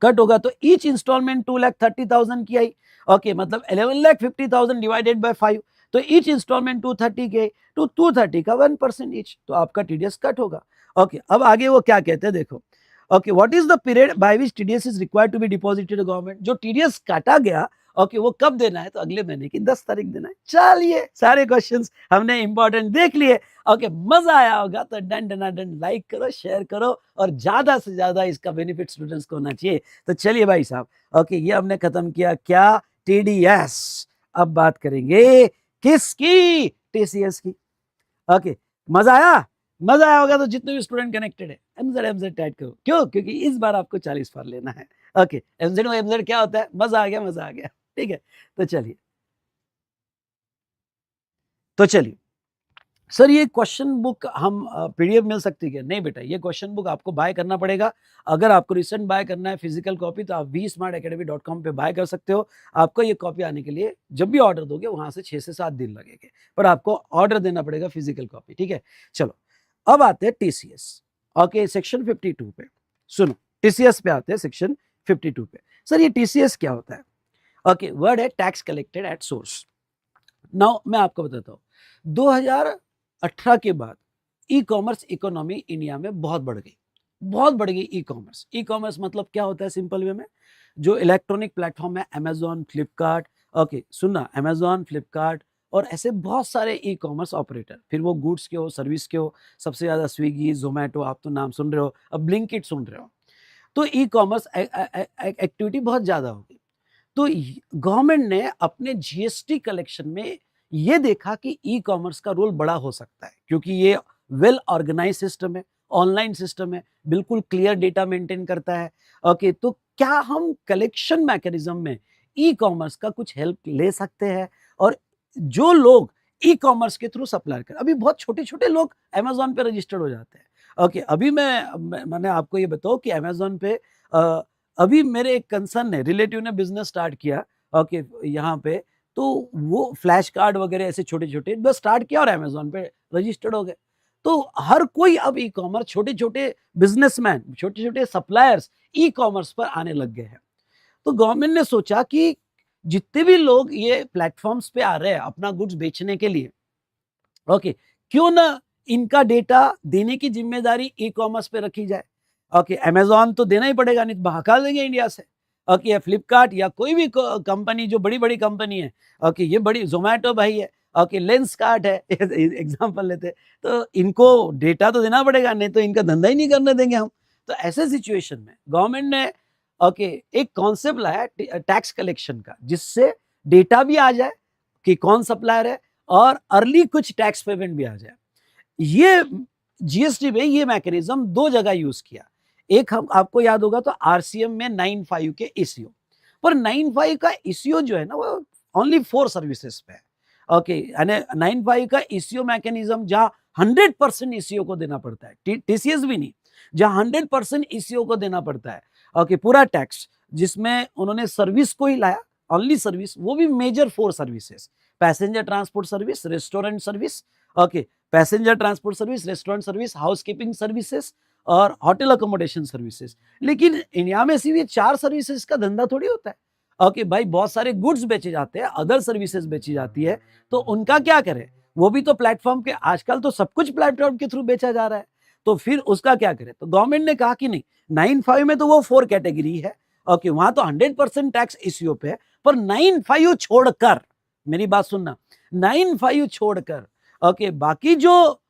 कट होगा, तो ईच इंस्टॉलमेंट 2,30,000 की आई। ओके, मतलब 11,50,000 डिवाइडेड बाय 5, तो ईच इंस्टॉलमेंट 230 के, तो 230 का 1% ईच, तो आपका टीडीएस कट होगा। ओके, अब आगे वो क्या कहते हैं देखो। Okay, what is the period by which TDS is required to be deposited government? जो टीडीएस काटा गया, ओके, वो कब देना है? तो अगले महीने की 10 तारीख देना है। चलिए, सारे क्वेश्चंस हमने इंपॉर्टेंट देख लिए। ओके, मजा आया होगा तो डन डन डन लाइक करो, शेयर करो, और ज्यादा से ज्यादा इसका बेनिफिट स्टूडेंट्स को होना चाहिए। तो चलिए भाई साहब, ओके, ये हमने खत्म किया क्या? टीडीएस। अब बात करेंगे किसकी? टीसीएस की। ओके, मजा आया? मजा आया होगा तो जितने भी स्टूडेंट कनेक्टेड है एमजेड टाइप करो। क्यों? क्योंकि इस बार आपको 40 पार लेना है। ओके, एमजेड क्या होता है? मजा आ गया, मजा आ गया। ठीक है, तो चलिए, तो चलिए सर, ये क्वेश्चन बुक हम पीडीएफ मिल सकती है क्या? नहीं बेटा, ये क्वेश्चन बुक आपको बाय करना पड़ेगा। अगर आपको रिसेंट बाय करना है फिजिकल कॉपी, तो आप vsmartacademy.com पे बाय कर सकते हो। आपको ये कॉपी आने के लिए जब भी ऑर्डर दोगे वहां से 6 से 7 दिन लगेंगे, पर आपको ऑर्डर देना पड़ेगा फिजिकल कॉपी। ठीक है, चलो अब आते हैं टीसीएस। ओके, सेक्शन 52 पे सुनो, टीसीएस पे आते हैं, सेक्शन 52 पे। सर ये टीसीएस क्या होता है? ओके, वर्ड है tax collected at source. Now मैं आपको बताता हूँ, 2018 के बाद ई कॉमर्स इकोनॉमी इंडिया में बहुत बढ़ गई, बहुत बढ़ गई ई कॉमर्स। ई कॉमर्स मतलब क्या होता है सिंपल वे में? जो इलेक्ट्रॉनिक प्लेटफॉर्म है, अमेजोन, फ्लिपकार्ट, ओके सुनना, अमेजोन, फ्लिपकार्ट और ऐसे बहुत सारे ई कॉमर्स ऑपरेटर, फिर वो गुड्स के हो, सर्विस के हो, सबसे ज्यादा स्विगी, जोमेटो, आप तो नाम सुन रहे हो, अब ब्लिंकिट सुन रहे हो। तो ई कॉमर्स एक्टिविटी बहुत ज्यादा होगी। तो गवर्नमेंट ने अपने जीएसटी कलेक्शन में ये देखा कि ई कॉमर्स का रोल बड़ा हो सकता है, क्योंकि ये वेल ऑर्गेनाइज सिस्टम है, ऑनलाइन सिस्टम है, बिल्कुल क्लियर डेटा मेंटेन करता है। ओके, तो क्या हम कलेक्शन मैकेनिज्म में ई कॉमर्स का कुछ हेल्प ले सकते हैं? और जो लोग ई कॉमर्स के थ्रू सप्लाई कर, अभी बहुत छोटे छोटे लोग अमेजोन पे रजिस्टर्ड हो जाते हैं। ओके, अभी मैंने आपको ये बताऊं कि अमेजोन पे अभी मेरे एक कंसर्न ने, रिलेटिव ने बिजनेस स्टार्ट किया, ओके, यहाँ पे, तो वो फ्लैश कार्ड वगैरह ऐसे छोटे छोटे बस स्टार्ट किया और अमेजोन पे रजिस्टर्ड हो गए। तो हर कोई अब ई कॉमर्स, छोटे छोटे बिजनेसमैन, छोटे छोटे सप्लायर्स ई कॉमर्स पर आने लग गए हैं। तो गवर्नमेंट ने सोचा कि जितने भी लोग ये प्लेटफॉर्म्स पे आ रहे हैं अपना गुड्स बेचने के लिए, ओके, क्यों ना इनका डेटा देने की जिम्मेदारी ई कॉमर्स पे रखी जाए। ओके, अमेजोन तो देना ही पड़ेगा, नहीं तो बहका देंगे इंडिया से। ओके, या फ्लिपकार्ट या कोई भी कंपनी जो बड़ी बड़ी कंपनी है, ओके, ये बड़ी जोमेटो भाई है, ओके, लेंस कार्ट है, एग्जांपल लेते, तो इनको डेटा तो देना पड़ेगा, नहीं तो इनका धंधा ही नहीं करने देंगे हम। तो ऐसे सिचुएशन में गवर्नमेंट ने, ओके, एक कॉन्सेप्ट लाया टैक्स कलेक्शन का, जिससे डेटा भी आ जाए कि कौन सप्लायर है और अर्ली कुछ टैक्स पेमेंट भी आ जाए। ये जीएसटी में ये मैकेनिज्म दो जगह यूज किया। एक हम आपको याद होगा तो आरसीएम में 9(5) के ईसीओ, पर 9(5) का ईसीओ जो है ना वो ओनली 4 सर्विसेज पे है। ओके, यानी 9(5) का ईसीओ मैकेनिज्म जहां 100% ईसीओ को देना पड़ता है, टीसीएस भी नहीं, जहां 100% ईसीओ को देना पड़ता है। ओके, पूरा टैक्स जिसमें उन्होंने सर्विस को ही लाया, ओनली सर्विस, वो भी major 4 services, passenger transport service, restaurant service, okay, passenger transport service, restaurant service, housekeeping services और होटल अकोमोडेशन सर्विसेज। लेकिन इंडिया में सिर्फ ये 4 सर्विसेज का धंधा थोड़ी होता है। ओके भाई, बहुत सारे गुड्स बेचे जाते हैं, अदर सर्विसेज बेची जाती है, तो उनका क्या करें? वो भी तो प्लेटफॉर्म के, आजकल तो सब कुछ प्लेटफॉर्म के थ्रू बेचा जा रहा है, तो फिर उसका क्या करें? तो गवर्नमेंट ने कहा कि नहीं, 9(5) में तो वो 4 कैटेगरी है, ओके, वहां तो 100% टैक्स इश्यू पे है, पर 9(5) छोड़कर, मेरी बात सुनना, 9(5) छोड़कर, ओके, बाकी जो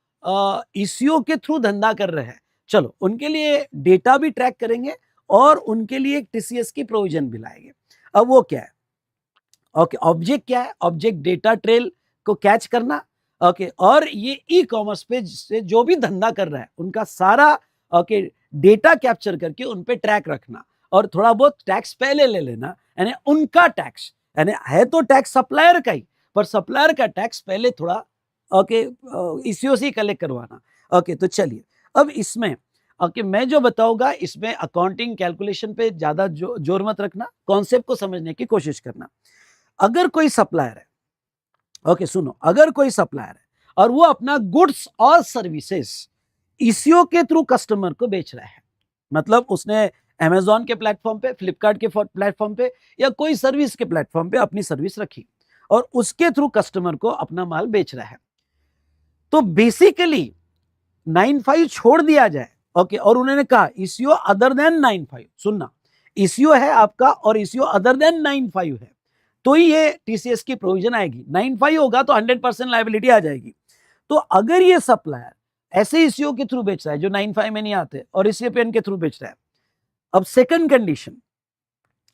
इश्यू के थ्रू धंधा कर रहे हैं, चलो उनके लिए डेटा भी ट्रैक करेंगे और उनके लिए एक टीसीएस की प्रोविजन भी लाएंगे। अब वो क्या है? ओके, ऑब्जेक्ट क्या है? ऑब्जेक्ट डेटा ट्रेल को कैच करना, ओके, और ये ई कॉमर्स पे से जो भी धंधा कर रहा है उनका सारा, ओके, डेटा कैप्चर करके उन पे ट्रैक रखना और थोड़ा बहुत टैक्स पहले ले लेना, यानी उनका टैक्स, यानी है तो टैक्स सप्लायर का ही, पर सप्लायर का टैक्स पहले थोड़ा, ओके, इसी से कलेक्ट करवाना। ओके, तो चलिए अब इसमें, ओके, मैं जो बताऊंगा इसमें अकाउंटिंग कैलकुलेशन पे ज्यादा जोर मत रखना, कॉन्सेप्ट को समझने की कोशिश करना। अगर कोई सप्लायर है, ओके सुनो, अगर कोई सप्लायर है और वो अपना गुड्स और सर्विसेज ईसीओ के थ्रू कस्टमर को बेच रहा है, मतलब उसने अमेजॉन के प्लेटफॉर्म पे, फ्लिपकार्ट के प्लेटफॉर्म पे या कोई सर्विस के प्लेटफॉर्म पे अपनी सर्विस रखी और उसके थ्रू कस्टमर को अपना माल बेच रहा है, तो बेसिकली 9(5) छोड़ दिया जाए, ओके, और उन्होंने कहा ईसीओ अदर देन 9(5), सुनना, ईसीओ है आपका और ईसीओ अदर देन 9(5) है, तो ही ये टीसीएस की प्रोविजन आएगी। 9(5) होगा तो 100% लायबिलिटी आ जाएगी। तो अगर ये सप्लायर ऐसे ईसीओ के थ्रू बेच रहा है जो 9(5) में नहीं आते और ईसीओपीएन के थ्रू बेच रहा है, अब सेकंड कंडीशन,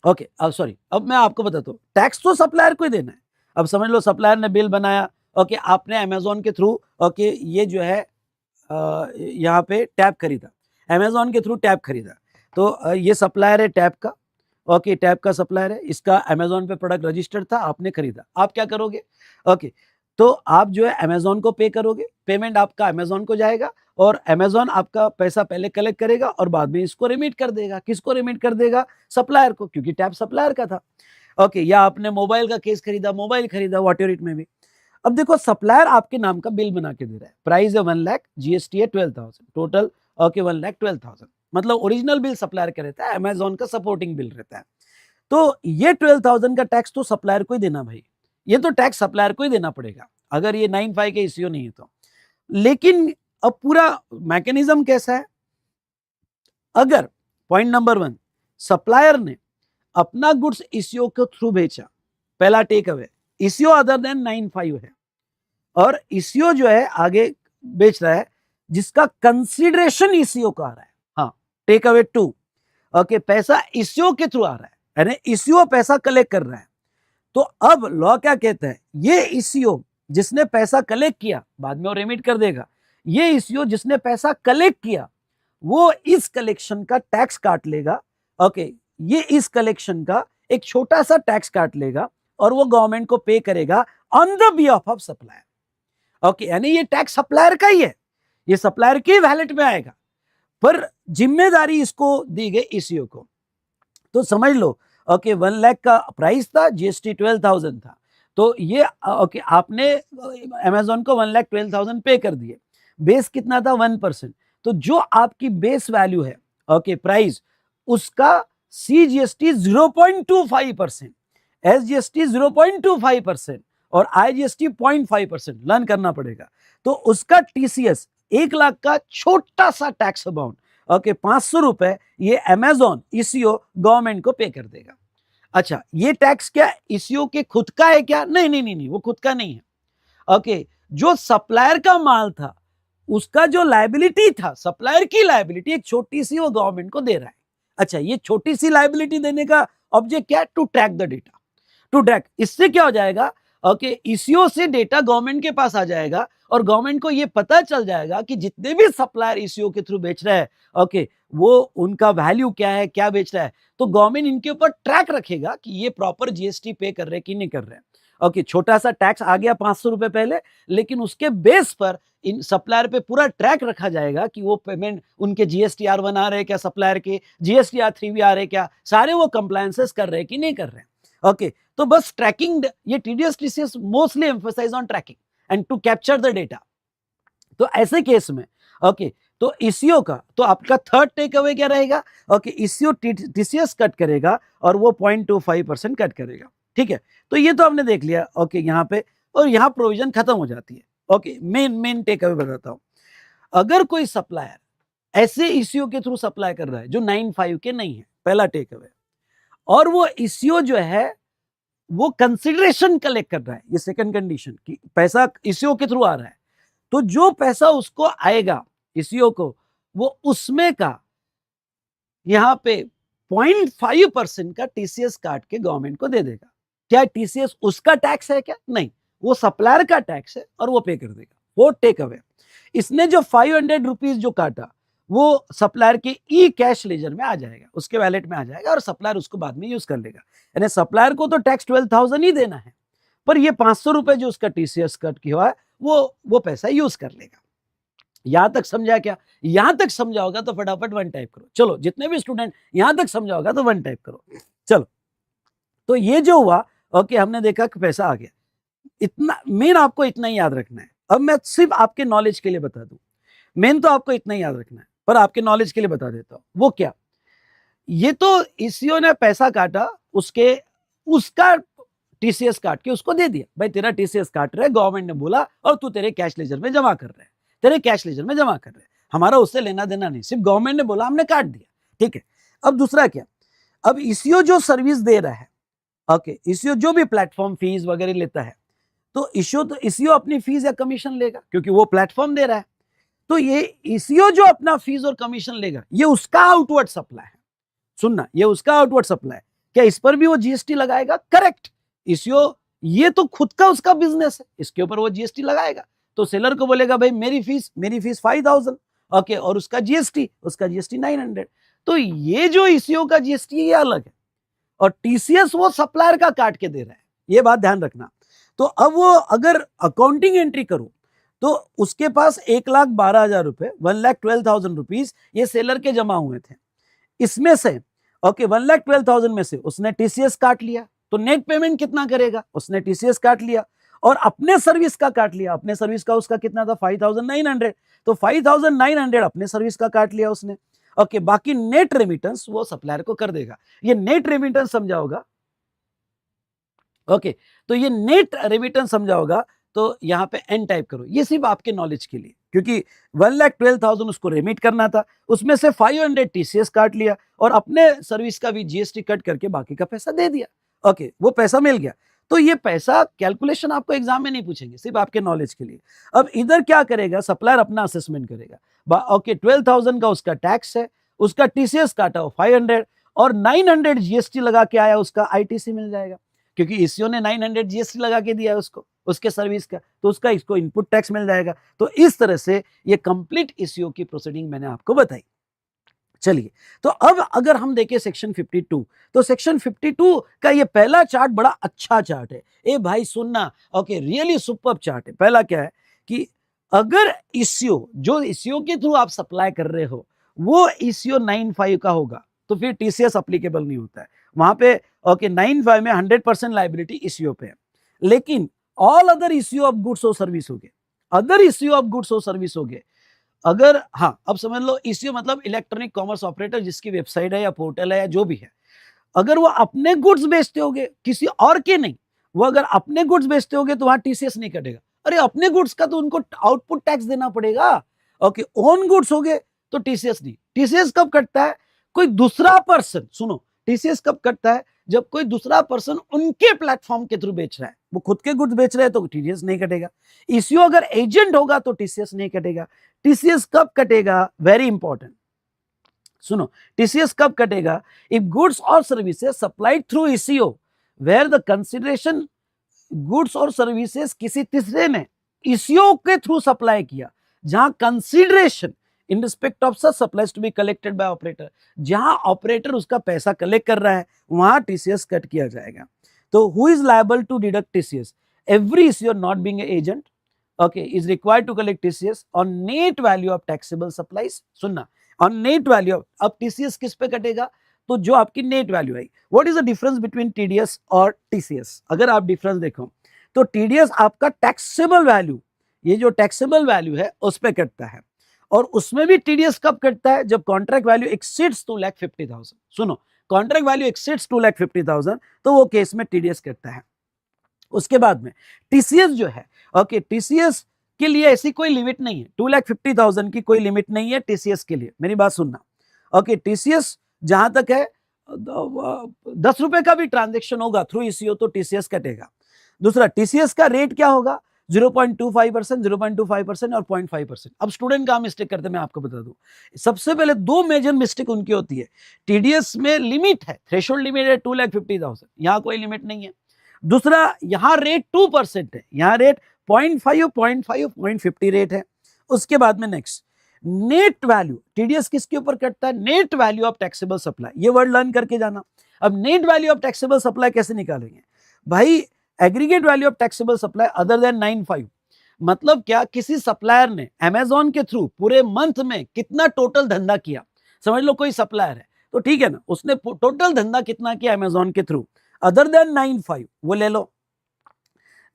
ओके, अब सॉरी, अब मैं आपको बताता हूँ, टैक्स तो सप्लायर को ही देना है। अब समझ लो सप्लायर ने बिल बनाया, ओके, आपने अमेजोन के थ्रू, ओके, ये जो है यहाँ पे टैब खरीदा, अमेजोन के थ्रू टैब खरीदा, तो ये सप्लायर है टैब का, ओके, टैब का सप्लायर है, इसका अमेजोन पे प्रोडक्ट रजिस्टर्ड था, आपने खरीदा, आप क्या करोगे? ओके, तो आप जो है अमेजोन को पे करोगे, पेमेंट आपका अमेजोन को जाएगा और अमेजोन आपका पैसा पहले कलेक्ट करेगा और बाद में इसको रिमिट कर देगा। किसको रिमिट कर देगा? सप्लायर को, क्योंकि टैब सप्लायर का था। ओके, या आपने मोबाइल का केस खरीदा, मोबाइल खरीदा वॉटर इट में भी, अब देखो सप्लायर आपके नाम का बिल बना के दे रहा है, प्राइस है 1 लाख, जीएसटी है 12,000 टोटल, ओके, 1,12,000, मतलब ओरिजिनल बिल सप्लायर का रहता है, अमेजोन का सपोर्टिंग बिल रहता है, तो ये 12,000 का टैक्स तो सप्लायर को ही देना भाई, ये तो टैक्स सप्लायर को ही देना पड़ेगा अगर ये 9(5) के इश्यू नहीं है तो। लेकिन अब पूरा मैकेनिज्म कैसा है? अगर पॉइंट नंबर 1, सप्लायर ने अपना गुड्स इश्यू के थ्रू बेचा, पहला take away, issue other than 9(5) है और इश्यू जो है आगे बेच रहा है जिसका कंसीडरेशन इश्यू का आ रहा है, हाँ, टेक अवे 2, ओके, पैसा इश्यू के थ्रू आ रहा है, यानी इश्यू पैसा कलेक्ट कर रहा है, तो अब लॉ क्या कहता है? ये इश्यू जिसने पैसा कलेक्ट किया, बाद में वो रेमिट कर देगा, ये इश्यू जिसने पैसा कलेक्ट किया वो इस कलेक्शन का टैक्स काट लेगा, ओके, ये इस कलेक्शन का एक छोटा सा टैक्स काट लेगा और वो गवर्नमेंट को पे करेगा on the behalf of supplier, okay, यानी ये टैक्स सप्लायर का ही है, ये सप्लायर के वैलेट में आएगा, पर जिम्मेदारी इसको दी गई इश्यू को। तो समझ लो, ओके, 1 लाख का प्राइस था, जीएसटी 12,000 था, तो ये, ओके, आपने अमेजोन को 1,12,000 पे कर दिए, बेस कितना था? 1%, तो जो आपकी बेस वैल्यू है, ओके, प्राइस, उसका सीजीएसटी 0.25%, एसजीएसटी 0.25% और आईजीएसटी 0.5% लर्न करना पड़ेगा, तो उसका टीसीएस 1 लाख का छोटा सा टैक्स अमाउंट, ओके, 500 रुपए ये अमेजोन ईसीओ गवर्नमेंट को पे कर देगा। अच्छा, ये टैक्स क्या ईसीओ के खुद का है क्या? नहीं नहीं नहीं नहीं, वो खुद का नहीं है, ओके, जो सप्लायर का माल था उसका जो लायबिलिटी था, सप्लायर की लायबिलिटी एक छोटी सी, वो गवर्नमेंट को दे रहा है। अच्छा, ये छोटी सी लायबिलिटी देने का ऑब्जेक्ट क्या है? To track the data, to track, इससे क्या हो जाएगा? ओके, ईसीओ से डेटा गवर्नमेंट के पास आ जाएगा और गवर्नमेंट को ये पता चल जाएगा कि जितने भी सप्लायर ईसीओ के थ्रू बेच रहे हैं, ओके, वो उनका वैल्यू क्या है, क्या बेच रहा है। तो गवर्नमेंट इनके ऊपर ट्रैक रखेगा कि ये प्रॉपर जीएसटी पे कर रहे हैं कि नहीं कर रहे हैं। ओके, छोटा सा टैक्स आ गया 500 रुपए पहले, लेकिन उसके बेस पर इन सप्लायर पे पूरा ट्रैक रखा जाएगा कि वो पेमेंट उनके जीएसटीआर 1 आ रहे हैं क्या, सप्लायर के जीएसटीआर 3 भी आ रहे हैं क्या, सारे वो कंप्लायंसेस कर रहे हैं कि नहीं कर रहे हैं। ओके, तो बस ट्रैकिंग, ये TDS TCS mostly emphasize on tracking and to capture the data. तो ऐसे केस में ओके, तो ईसीओ का तो आपका थर्ड टेक अवे क्या रहेगा, ओके, ईसीओ टीसीएस कट करेगा और वो 0.25% कट करेगा। ठीक है, तो ये तो हमने देख लिया। ओके, यहाँ पे और यहाँ प्रोविजन खत्म हो जाती है। ओके, मेन टेक अवे बताता हूँ। अगर कोई सप्लायर ऐसे ईसीओ के थ्रू सप्लाई कर रहा है जो 95 के नहीं है, पहला टेक अवे, और वो ईसीओ जो है वो कंसिडरेशन कलेक्ट कर रहा है, ये सेकंड कंडीशन कि पैसा ईसीओ के थ्रू आ रहा है, तो जो पैसा उसको आएगा ईसीओ को, वो उसमें का यहाँ पे 0.5% का टीसीएस काट के गवर्नमेंट को दे देगा। क्या टीसीएस उसका टैक्स है क्या? नहीं, वो सप्लायर का टैक्स है और वो पे कर देगा। वो टेक अवे। इसने जो 500 रुपीज जो काटा, वो सप्लायर के ई कैश लेजर में आ जाएगा, उसके वैलेट में आ जाएगा और सप्लायर उसको बाद में यूज कर लेगा। यानी सप्लायर को तो टैक्स 12,000 ही देना है, पर ये 500 रुपए जो उसका टीसीएस कट किया हुआ है, वो पैसा यूज कर लेगा। यहां तक समझा क्या? यहां तक समझा होगा तो फटाफट वन टाइप करो। चलो, जितने भी स्टूडेंट यहां तक समझा होगा तो वन टाइप करो। चलो, तो ये जो हुआ, ओके, हमने देखा कि पैसा आ गया। इतना मेन आपको इतना ही याद रखना है। अब मैं सिर्फ आपके नॉलेज के लिए बता दूं, मेन तो आपको इतना ही याद रखना है, पर आपके नॉलेज के लिए बता देता हूं। वो क्या? ये तो ईसीओ ने पैसा काटा, उसका टीसीएस काट के उसको दे दिया, भाई तेरा टीसीएस काट रहे, गवर्नमेंट ने बोला और तू तेरे कैश लेजर में जमा कर रहे हैं, तेरे कैश लेजर में जमा कर रहे हैं, हमारा उससे लेना देना नहीं, सिर्फ गवर्नमेंट ने बोला, हमने काट दिया। ठीक है, अब दूसरा क्या? अब ईसीओ जो सर्विस दे रहा है, ओके, ईसीओ जो भी प्लेटफॉर्म फीस वगैरह लेता है, तो ईसीओ अपनी फीस या कमीशन लेगा क्योंकि वो प्लेटफॉर्म दे रहा है। तो ये ईसीओ जो अपना फीस और कमीशन लेगा, ये उसका आउटवर्ड सप्लाई है। सुनना, ये उसका आउटवर्ड सप्लाई है। क्या इस पर भी वो जीएसटी लगाएगा? करेक्ट। ईसीओ ये तो खुद का उसका बिजनेस है, इसके ऊपर वो जीएसटी लगाएगा। तो सेलर को बोलेगा भाई मेरी फीस 5,000, ओके, और उसका जीएसटी 900। तो ये जो ईसीओ का जीएसटी ये अलग है और टीसीएस वो सप्लायर का काट के दे रहा है, ये बात ध्यान रखना। तो अब वो अगर अकाउंटिंग एंट्री करो तो उसके पास 1,12,000 रुपए, 1,12,000 रुपीज ये सेलर के जमा हुए थे। इसमें से ओके 1,12,000 में से उसने टीसीएस काट लिया, तो नेट पेमेंट कितना करेगा? उसने टीसीएस काट लिया और अपने सर्विस का काट लिया। अपने सर्विस का उसका कितना था? 5,900। तो 5,900 अपने सर्विस का काट लिया उसने। ओके, बाकी नेट रेमिटेंस वो सप्लायर को कर देगा। ये नेट रेमिटेंस समझा होगा। ओके, तो ये नेट रेमिटेंस समझा होगा। तो यहां पे एन टाइप करो, ये सिर्फ आपके नॉलेज के लिए, क्योंकि 1,12,000 उसको रेमिट करना था, उसमें से 500 टीसीएस काट लिया और अपने सर्विस का भी जीएसटी कट करके बाकी का पैसा दे दिया। ओके, वो पैसा मिल गया। तो ये पैसा कैलकुलेशन आपको एग्जाम में नहीं पूछेंगे, सिर्फ आपके नॉलेज के लिए। अब इधर क्या करेगा? सप्लायर अपना असेसमेंट करेगा। ओके, 12,000 का उसका टैक्स है, उसका टीसीएस काटा हो 500 और 900 जीएसटी लगा के आया, उसका आईटीसी मिल जाएगा क्योंकि ईसीओ ने 900 जीएसटी लगा के दिया है उसको, उसके सर्विस का, तो उसका इसको इनपुट टैक्स मिल जाएगा। तो इस तरह से ये कंप्लीट ईसीओ की प्रोसीडिंग मैंने आपको बताई। चलिए, तो अब अगर हम देखें सेक्शन 52, तो सेक्शन 52 का ये पहला चार्ट बड़ा अच्छा चार्ट है। ए भाई सुनना, ओके, रियली सुपर्ब चार्ट है। पहला क्या है कि अगर ईसीओ, जो ईसीओ के थ्रू आप सप्लाई कर रहे हो, वो ईसीओ 95 का होगा, तो फिर टीसीएस अप्लीकेबल नहीं होता है वहां पे। ओके, 95 में 100% लाइबिलिटी ईसीओ पे है, लेकिन all other issue of goods और सर्विस हो गए, अदर इश्यू ऑफ गुड्स और सर्विस हो गए। अगर, हाँ, अब समझ लो, इश्यू मतलब इलेक्ट्रॉनिक कॉमर्स ऑपरेटर जिसकी वेबसाइट है या पोर्टल है या जो भी है, अगर वो अपने गुड्स बेचते होगे, किसी और के नहीं, वो अगर अपने गुड्स बेचते होगे तो वहां टीसीएस नहीं कटेगा। अरे अपने गुड्स का तो उनको आउटपुट टैक्स देना पड़ेगा। ओके, ओन गुड्स हो गए तो टीसीएस नहीं। टीसीएस कब कटता है? कोई दूसरा पर्सन, सुनो, टीसीएस कब कटता है? जब कोई दूसरा पर्सन उनके प्लेटफॉर्म के थ्रू बेच रहा है, वो खुद के गुड्स बेच रहे हैं तो टीसीएस नहीं कटेगा। इश्यू अगर एजेंट होगा तो टीसीएस नहीं कटेगा। टीसीएस कब कटेगा? वेरी इंपॉर्टेंट, सुनो, टीसीएस कब कटेगा? इफ गुड्स और services supplied through ECO where the consideration goods और सर्विसेज किसी तीसरे ने ईसीओ के थ्रू सप्लाई किया, जहां consideration in respect of such supplies to be collected by operator, जहां ऑपरेटर उसका पैसा कलेक्ट कर रहा है वहां टीसीएस कट किया जाएगा। तो who is liable to deduct TCS? Every ECO not being a agent is required to collect TCS on net value of taxable supplies। सुनना, on net value of, अब TCS किस पे कटेगा? तो जो आपकी net value I. What is the difference between TDS और TCS? अगर आप डिफरेंस देखो तो TDS आपका टैक्सेबल वैल्यू, ये जो टैक्सेबल वैल्यू है उस पे कटता है, और उसमें भी TDS कब कटता है? जब कॉन्ट्रैक्ट वैल्यू एक्सीड्स 2,50,000। सुनो, कॉन्ट्रैक्ट वैल्यू एक्सीड्स 2,50,000 तो वो केस में TDS कटता है। उसके बाद में TCS जो है, TCS के लिए ऐसी कोई लिमिट नहीं है, 2,50,000 की कोई लिमिट नहीं है TCS के लिए। मेरी बात सुनना, TCS जहां तक है 10 रुपए का भी ट्रांजेक्शन होगा थ्रू ईसीओ तो TCS कटेगा। दूसरा, TCS का रेट क्या होगा? 0.25%, 0.25% और 0.5%। अब स्टूडेंट कहां मिस्टेक करते हैं मैं आपको बता दूं। सबसे पहले दो मेजर मिस्टेक उनकी होती है। TDS में लिमिट है, थ्रेशोल्ड लिमिट है 2,50,000, यहां कोई लिमिट नहीं है। दूसरा, यहां रेट 2% है, यहां रेट 0.5, 0.5, 0.50 रेट है। उसके बाद में नेक्स्ट, नेट वैल्यू, TDS किसके ऊपर कटता है? Net value of taxable supply. ये वर्ड लर्न करके जाना। अब net value of taxable supply कैसे निकालेंगे भाई? Aggregate value of taxable supply other than 9,500। मतलब क्या? किसी सप्लायर ने अमेजॉन के थ्रू पूरे मंथ में कितना टोटल धंधा किया, समझ लो कोई सप्लायर है तो ठीक है ना, उसने टोटल धंधा कितना किया अमेजॉन के थ्रू, अदर देन 9,500 वो ले लो।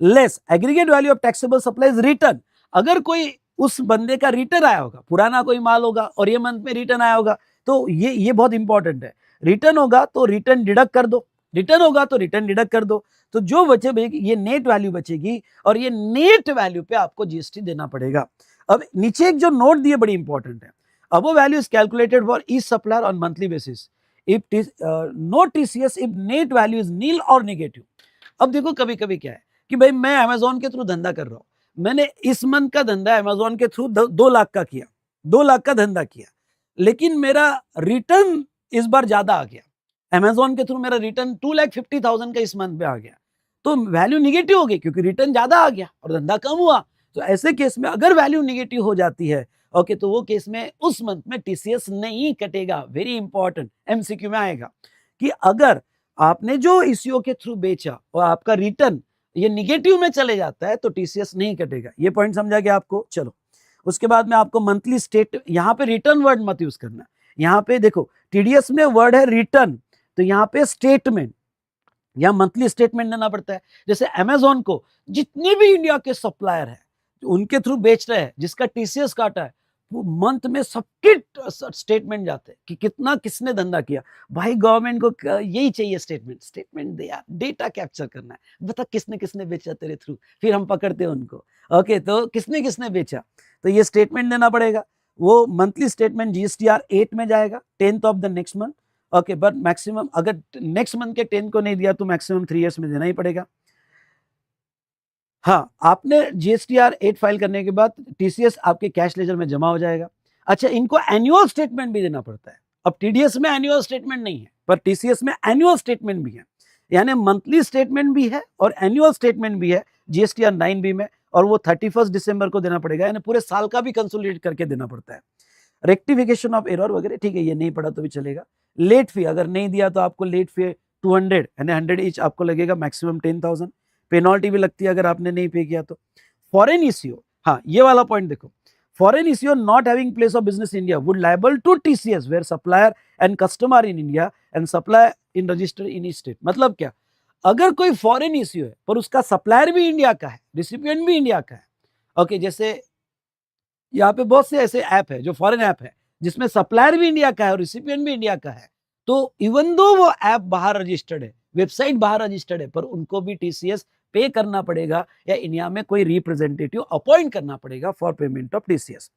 Less aggregate value of taxable supply is return. अगर कोई उस बंदे का रिटर्न आया होगा, पुराना कोई माल होगा और ये मंथ में रिटर्न आया होगा, तो ये बहुत इंपॉर्टेंट है। रिटर्न होगा तो रिटर्न डिडक्ट कर दो, रिटर्न होगा तो रिटर्न डिडक्ट कर दो, तो जो बचेगी ये नेट वैल्यू बचेगी, और ये नेट वैल्यू पे आपको जीएसटी देना पड़ेगा। अब नीचे एक जो नोट दिए बड़ी इंपॉर्टेंट है, above value is calculated for each supplier on monthly basis if no TCS if net value is nil or negative। अब देखो कभी कभी क्या है कि भाई मैं अमेजोन के थ्रू धंधा कर रहा हूं, मैंने इस मंथ का धंधा अमेजोन के थ्रू 2 लाख का किया, 2 लाख का धंधा किया, लेकिन मेरा रिटर्न इस बार ज्यादा आ गया, अमेजोन के थ्रू मेरा रिटर्न 2,50,000 का इस मंथ पे आ गया, तो वैल्यू निगेटिव हो गई क्योंकि रिटर्न ज्यादा आ गया और धंधा कम हुआ। तो ऐसे केस में अगर वैल्यू निगेटिव हो जाती है तो वो केस में उस मंथ में TCS नहीं कटेगा। वेरी इंपॉर्टेंट, MCQ में आएगा कि अगर आपने जो ईसीओ के थ्रू बेचा और आपका रिटर्न ये निगेटिव में चले जाता है तो TCS नहीं कटेगा। ये पॉइंट समझा गया आपको? चलो, उसके बाद में आपको मंथली स्टेट, यहाँ पे रिटर्न वर्ड मत यूज करना, यहाँ पे देखो TDS में वर्ड है रिटर्न, तो यहाँ पे स्टेटमेंट या मंथली स्टेटमेंट देना पड़ता है। जैसे अमेजोन को जितने भी इंडिया के सप्लायर है उनके थ्रू बेच रहे हैं, जिसका TCS काटा है, वो मंथ में सबके स्टेटमेंट जाते हैं कि कितना किसने धंधा किया। भाई गवर्नमेंट को यही चाहिए, स्टेटमेंट दे यार, डेटा कैप्चर करना है, बता किसने किसने बेचा तेरे थ्रू, फिर हम पकड़ते हैं उनको। तो किसने किसने बेचा, तो ये स्टेटमेंट देना पड़ेगा। वो मंथली स्टेटमेंट GSTR 8 में जाएगा 10th of the next month. But maximum अगर नेक्स्ट मंथ के 10 को नहीं दिया तो मैक्सिमम 3 इयर्स में देना ही पड़ेगा। हाँ, आपने GSTR 8 फाइल करने के बाद TCS आपके कैश लेजर में जमा हो जाएगा। अच्छा, इनको एनुअल स्टेटमेंट भी देना पड़ता है। अब TDS में एनुअल स्टेटमेंट नहीं है, पर TCS में एनुअल स्टेटमेंट भी है, यानी मंथली स्टेटमेंट भी है और एनुअल स्टेटमेंट भी है GSTR 9B में, और वो 31 दिसंबर को देना पड़ेगा, यानी पूरे साल का भी कंसोलिडेट करके देना पड़ता है। रेक्टिफिकेशन ऑफ एरर वगैरह ठीक है, ये नहीं पड़ा तो भी चलेगा। लेट फी अगर नहीं दिया तो आपको लेट फी 200 यानी 100 ईच आपको लगेगा, मैक्सिमम 10,000। पेनल्टी भी लगती है अगर आपने नहीं पे किया तो। फॉरेन ईसीओ, हाँ ये वाला पॉइंट देखो, foreign ECO not having place of business India would liable to TCS where supplier and customer in India and supply in register in each state. मतलब क्या, अगर कोई फॉरेन ईसीओ है पर उसका सप्लायर भी इंडिया का है, रिसिपिएंट भी इंडिया का है, जैसे यहाँ पे बहुत से ऐसे ऐप है जो फॉरेन ऐप है जिसमें सप्लायर भी इंडिया का है और रिसिपिएंट भी इंडिया का है, तो इवन दो वो ऐप बाहर रजिस्टर्ड है, वेबसाइट बाहर रजिस्टर्ड है, पर उनको भी TCS पे करना पड़ेगा या इंडिया में कोई रिप्रेजेंटेटिव अपॉइंट करना पड़ेगा for payment of TCS।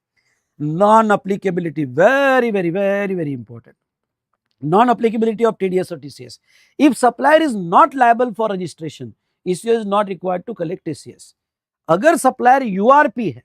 Non applicability, very very very very important, non applicability of TDS और TCS। If supplier is not liable for registration, ECO is not required to collect TCS। अगर supplier URP है,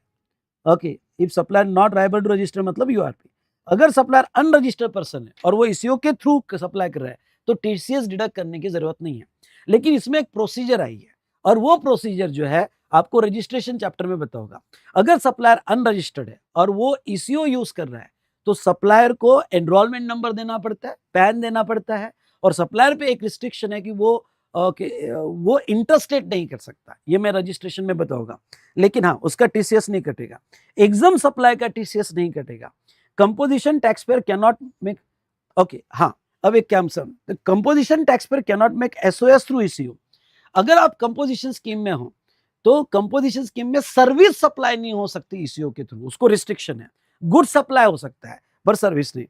if supplier not liable to register मतलब URP, अगर supplier unregistered person है और वो ECO के through supply कर रहा है तो TCS डिडक्ट करने की जरूरत नहीं है। लेकिन इसमें एक प्रोसीजर आई है, और वो प्रोसीजर जो है आपको रजिस्ट्रेशन चैप्टर में बताऊंगा। अगर सप्लायर अनरजिस्टर्ड है और वो ईसीओ यूज कर रहा है तो सप्लायर को एनरोलमेंट नंबर देना पड़ता है, पैन देना पड़ता है, और सप्लायर पे एक रिस्ट्रिक्शन है कि वो इंटरस्टेट नहीं कर सकता, ये मैं रजिस्ट्रेशन में बताऊंगा। लेकिन हाँ, उसका टीसीएस नहीं कटेगा, एग्जाम सप्लाई का टीसीएस नहीं कटेगा। Composition tax payer can not make, okay हाँ, अब एक क्या composition tax payer can not make SOS through eco. अगर आप कंपोजिशन स्कीम में हो तो कंपोजिशन स्कीम में सर्विस सप्लाई नहीं हो सकती ईसीओ के थ्रू, उसको रिस्ट्रिक्शन है। गुड सप्लाई हो सकता है पर सर्विस नहीं।